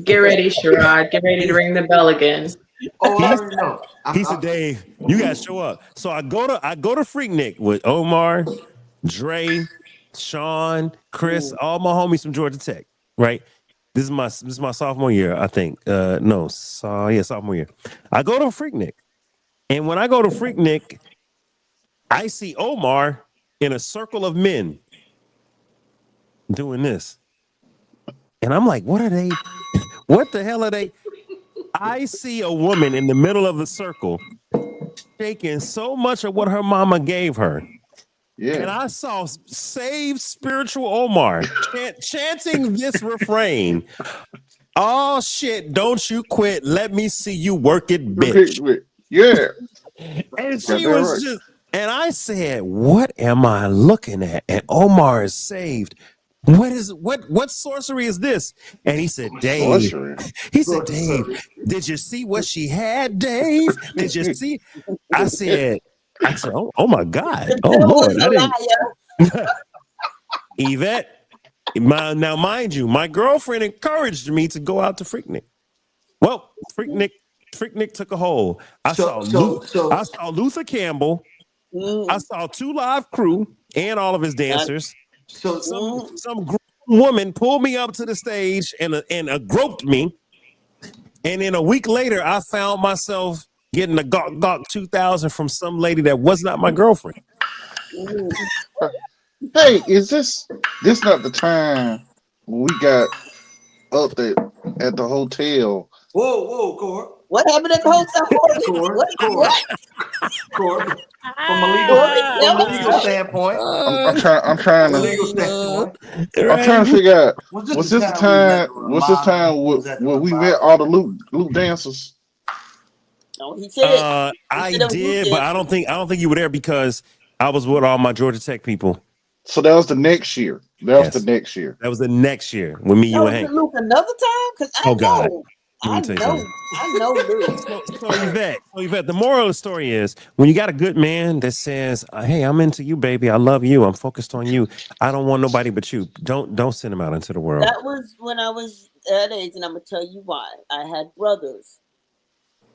Get ready, Sherrod. Get ready to ring the bell again. Oh, I already know. He said, Dave, you gotta show up. So I go to Freaknik with Omar, Dre, Sean, Chris, all my homies from Georgia Tech. Right. This is my sophomore year, I think. Sophomore year. I go to Freaknik. And when I go to Freaknik, I see Omar in a circle of men doing this. And I'm like, what are they? What the hell are they? I see a woman in the middle of the circle shaking so much of what her mama gave her. Yeah. And I saw Save Spiritual Omar chanting this refrain. Oh shit, don't you quit. Let me see you work it, bitch. Yeah. And she was just, and I said, what am I looking at? And Omar is saved. What sorcery is this? And he said, Dave. He said, Dave, did you see what she had, Dave? Did you see? I said, oh my God. Oh Lord. I didn't. Yvette, now mind you, my girlfriend encouraged me to go out to Freaknik. Well, Freaknik took a hold. I saw Luther Campbell. I saw 2 Live Crew and all of his dancers. So some woman pulled me up to the stage and groped me. And then a week later, I found myself getting a Gawk 2000 from some lady that was not my girlfriend. Hey, is this not the time when we got up at the hotel? Whoa, Core. What happened at the hotel? Core. From a legal standpoint. I'm trying to figure out. Was this the time where we met all the loop dancers? No, he said I did, but I don't think you were there because I was with all my Georgia Tech people. So that was the next year. That was the next year with me, you, and Hank. Luke another time? Because I know. I know Luke. So Yvette, the moral of the story is when you got a good man that says, hey, I'm into you, baby. I love you. I'm focused on you. I don't want nobody but you. Don't send him out into the world. That was when I was that age, and I'm going to tell you why. I had brothers.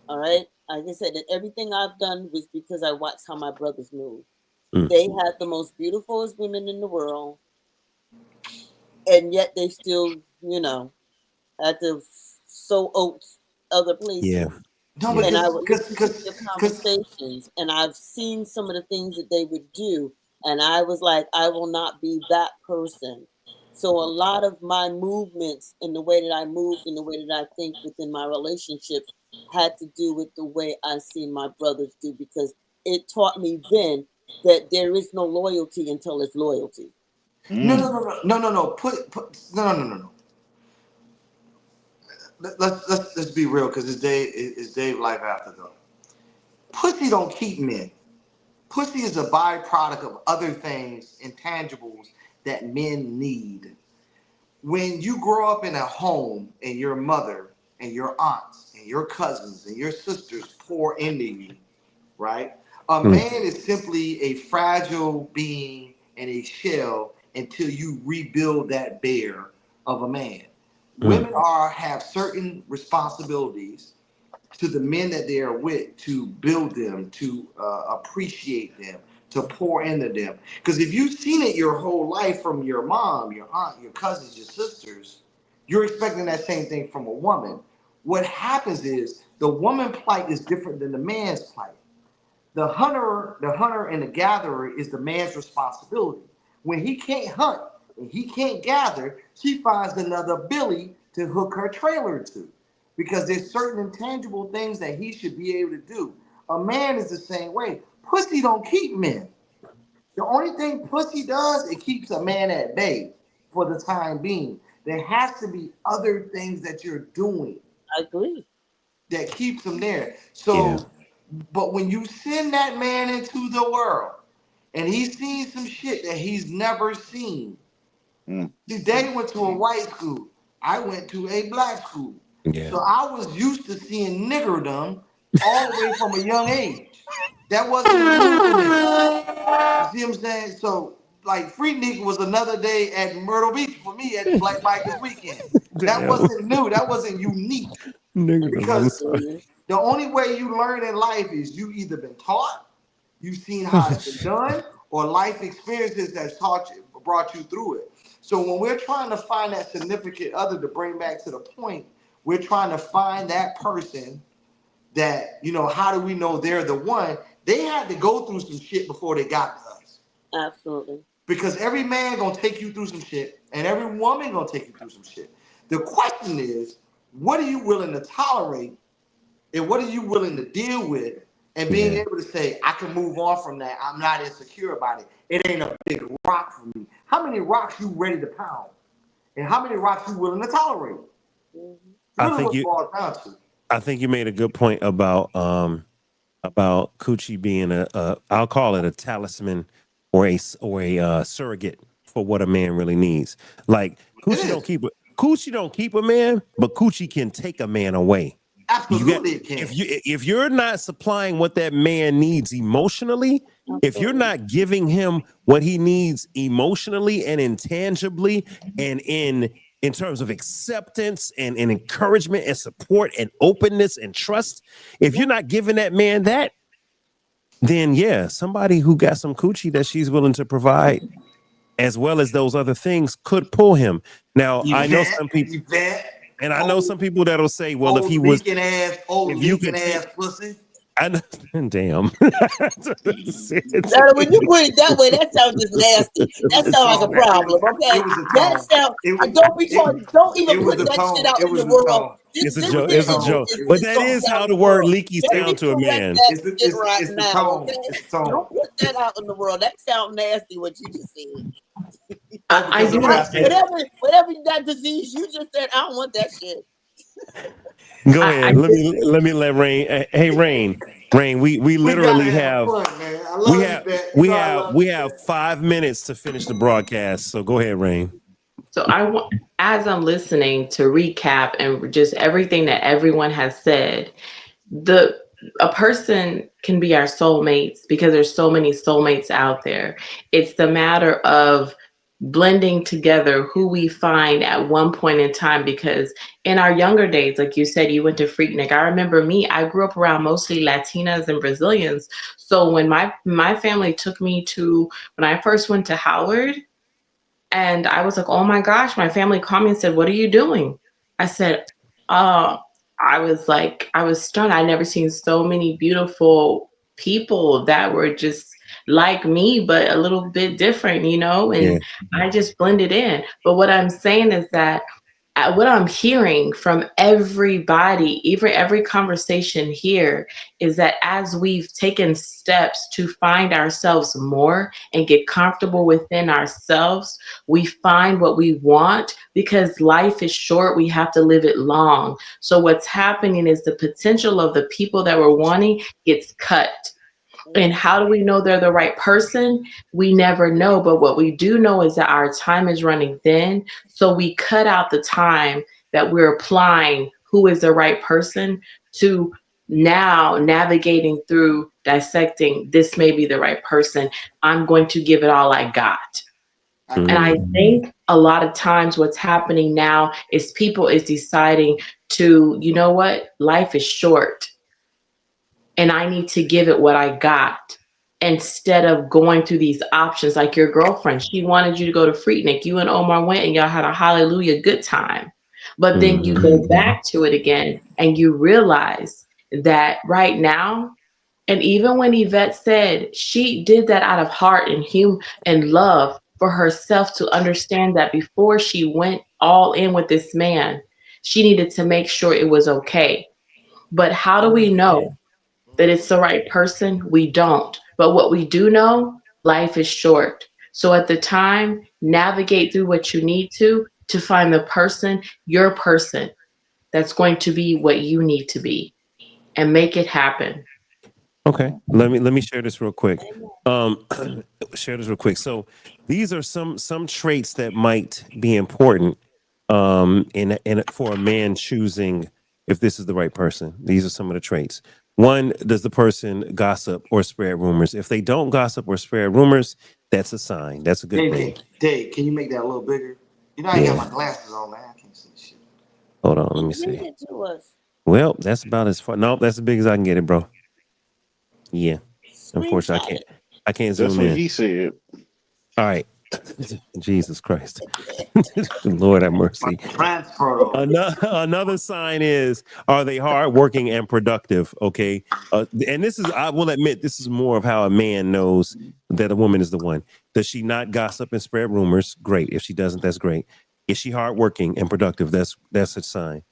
All right? Like I said, that everything I've done was because I watched how my brothers move. They had the most beautiful women in the world, and yet they still, had to sow oats other places. Yeah. And I would listen to their conversations, and I've seen some of the things that they would do, and I was like, I will not be that person. So a lot of my movements and the way that I moved and the way that I think within my relationships had to do with the way I see my brothers do, because it taught me then that there is no loyalty until it's loyalty. No, Mm. no, no, no, no, no, no. Put no, no, no, no, no. Let's be real, because it's Dave life after though. Pussy don't keep men. Pussy is a byproduct of other things, intangibles that men need. When you grow up in a home and your mother and your aunts and your cousins and your sisters pour into you, right? A Mm, man is simply a fragile being and a shell until you rebuild that bear of a man. mm, Women have certain responsibilities to the men that they are with to build them, to appreciate them, to pour into them. Because if you've seen it your whole life from your mom, your aunt, your cousins, your sisters, you're expecting that same thing from a woman. What happens is the woman plight is different than the man's plight. The hunter and the gatherer is the man's responsibility. When he can't hunt and he can't gather, she finds another Billy to hook her trailer to. Because there's certain intangible things that he should be able to do. A man is the same way. Pussy don't keep men. The only thing pussy does, it keeps a man at bay for the time being. There has to be other things that you're doing I agree. that keeps him there. yeah. So, but when you send that man into the world and he's seen some shit that he's never seen. Mm. See, they went to a white school. I went to a black school. Yeah. So I was used to seeing niggerdom all the way from a young age. That wasn't new to me. You see what I'm saying? So, like, Freaknik was another day at Myrtle Beach for me at Black Bikers Weekend. That Damn. wasn't new. That wasn't unique. Nigga, I'm Because sorry. the only way you learn in life is you either been taught, you've seen how it's been done, or life experiences that's taught you, brought you through it. So when we're trying to find that significant other, to bring back to the point, we're trying to find that person that, how do we know they're the one? They had to go through some shit before they got to us. Absolutely. Because every man gonna take you through some shit, and every woman gonna take you through some shit. The question is, what are you willing to tolerate, and what are you willing to deal with, and being Yeah. able to say, I can move on from that. I'm not insecure about it. It ain't a big rock for me. How many rocks you ready to pound? And how many rocks you willing to tolerate? Mhm. I Really think what it you boils down to. I think you made a good point about coochie being a I'll call it a talisman or a surrogate for what a man really needs. Like It coochie don't is. keep coochie don't keep a man, but coochie can take a man away. You got Absolutely it can. if you're not supplying what that man needs emotionally, if you're Absolutely. not giving him what he needs emotionally and intangibly and in terms of acceptance and encouragement and support and openness and trust, if you're Yeah. not giving that man that, then yeah, somebody who got some coochie that she's willing to provide as well as those other things could pull him. Now, I know some people Yvette, and I know old, some people that'll say, well, old leaking ass, old if you leaking could take ass pussy. I know, damn. Now, when you put it that way, that sounds just nasty. That The sounds like a tone. problem. It Okay, was the that tone. sound. It I was don't be it, talking. Don't even it was put the that shit tone. out It in the was the world. tone. It's a It This was joke. the It's a shit tone. joke. It was But the is that gonna is tone. be out how in the the word world. leaky Let sound me to a correct man. that It's the shit it's, right it's the now. tone. Okay, It's the tone. don't put that out in the world. That sounds nasty. What you just said. Oh, I because of do what What, I want to. said. whatever that disease you just said, I don't want that shit. Go I ahead. Let Rain. Hey, Rain. We We gotta literally have have fun, man. I we love you, have man. You know I love we you, have man. 5 minutes to finish the broadcast. So go ahead, Rain. So I want, as I'm listening to recap and just everything that everyone has said, the a person can be our soulmates because there's so many soulmates out there. It's the matter of blending together who we find at one point in time, because in our younger days, like you said, you went to Freaknik. I remember me, I grew up around mostly Latinas and Brazilians. So when my family took me to, when I first went to Howard, and I was like, oh my gosh, my family called me and said, what are you doing? I said, uh, I was like, I was stunned. I never seen so many beautiful people that were just like me, but a little bit different, Yeah. and I just blended in. But what I'm saying is that what I'm hearing from everybody, even every conversation here, is that as we've taken steps to find ourselves more and get comfortable within ourselves, we find what we want because life is short. We have to live it long. So what's happening is the potential of the people that we're wanting gets cut. And how do we know they're the right person? We never know. But what we do know is that our time is running thin. So we cut out the time that we're applying who is the right person to now navigating through dissecting this may be the right person. I'm going to give it all I got. And I think a lot of times what's happening now is people is deciding to, you know what, life is short and I need to give it what I got instead of going through these options like your girlfriend. She wanted you to go to Freaknik. You and Omar went and y'all had a hallelujah good time. But then you go back to it again and you realize that right now, and even when Yvette said she did that out of heart and and love for herself to understand that before she went all in with this man, she needed to make sure it was okay. But how do we know that it's the right person? We don't. But what we do know, life is short. So at the time, navigate through what you need to find the person, your person, that's going to be what you need to be and make it happen. Okay, let me share this real quick. Um, share this real quick. So these are some traits that might be important in for a man choosing if this is the right person. These are some of the traits. One, does the person gossip or spread rumors? If they don't gossip or spread rumors, that's a sign. That's a good thing. Dave, can you make that a little bigger? You know, I ain't got Yeah. my glasses on, man. I can't see shit. Hold on. Let me Send see. it to us. Well, that's about as far. No, that's as big as I can get it, bro. Yeah. Unfortunately, Screenshot it. I can't That's zoom what in. he said. All right. Jesus Christ. Lord have My mercy. transfer over. Another sign is, are they hardworking and productive? Okay. And this is, I will admit, this is more of how a man knows that a woman is the one. Does she not gossip and spread rumors? Great. If she doesn't, that's great. Is she hardworking and productive? That's a sign.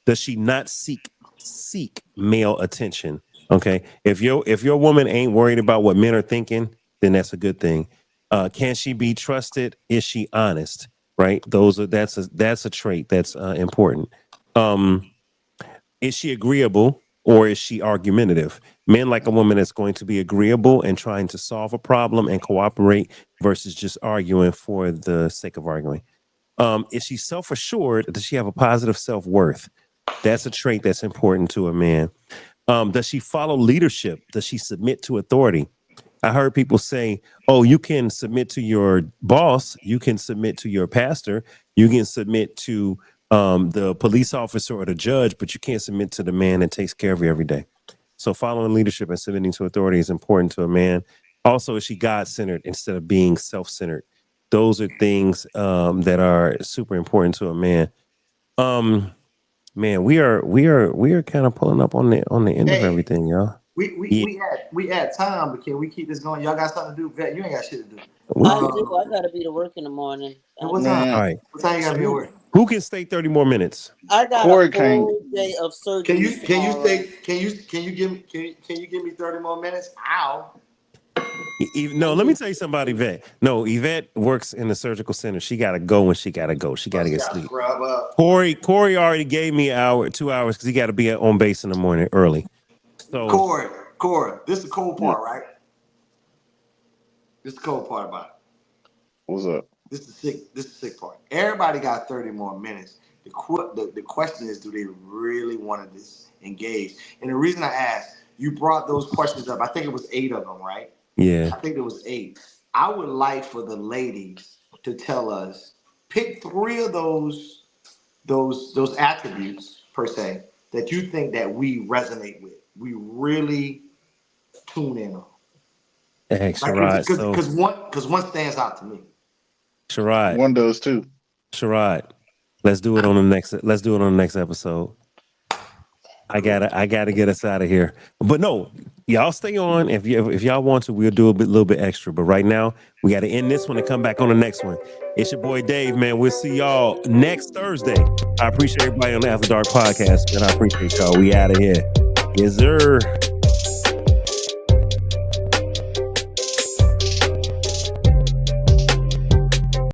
Does she not seek male attention? Okay. If your woman ain't worried about what men are thinking, then that's a good thing. Can she be trusted? Is she honest? Right. That's a trait that's important. Um, is she agreeable or is she argumentative? Men like a woman that's going to be agreeable and trying to solve a problem and cooperate versus just arguing for the sake of arguing. Is she self-assured? Does she have a positive self-worth? That's a trait that's important to a man. Does she follow leadership? Does she submit to authority? I heard people say, "Oh, you can submit to your boss, you can submit to your pastor, you can submit to the police officer or the judge, but you can't submit to the man that takes care of you every day." So, following leadership and submitting to authority is important to a man. Also, is she God-centered instead of being self-centered? Those are things that are super important to a man. Um, Man, we are kind of pulling up on the end of Hey, everything, y'all. we, we, Yeah, we had we had time, but can we keep this going? Y'all got something to do? Vet, you ain't got shit to do. we I could. do. I gotta be to work in the morning. And I what do. time? All Man, right. What time you So gotta be at who work? who can stay 30 more minutes? I got a Corey can't. full day of Can surgeries you can you tomorrow. stay? Can you give me can you give me 30 more minutes? Ow! No, I'm let me just tell you something about Yvette. No, Yvette works in the surgical center. She got to go when she got to go. She got to Must get got sleep. scrub up. Corey already gave me an hour, 2 hours because he got to be on base in the morning early. So, Corey, this is the cool Yeah. part, right? This is the cool part about it. What's up? This is sick. This is the sick part. Everybody got 30 more minutes. The question is, do they really want to engage? And the reason I asked, you brought those questions up. I think it was 8 of them, right? yeah. I think it was 8. I would like for the ladies to tell us, pick 3 of those attributes per se that you think that we resonate with. We really tune in on. Hey, Like, Sherrod. So, because one stands out to me. Sherrod, One does too. Sherrod, let's do it on the next episode. I gotta get us out of here. But no, y'all stay on. If y'all want to, we'll do a little bit extra. But right now, we got to end this one and come back on the next one. It's your boy Dave, man. We'll see y'all next Thursday. I appreciate everybody on the After Dark podcast, and I appreciate y'all. We out of here. Yes, sir.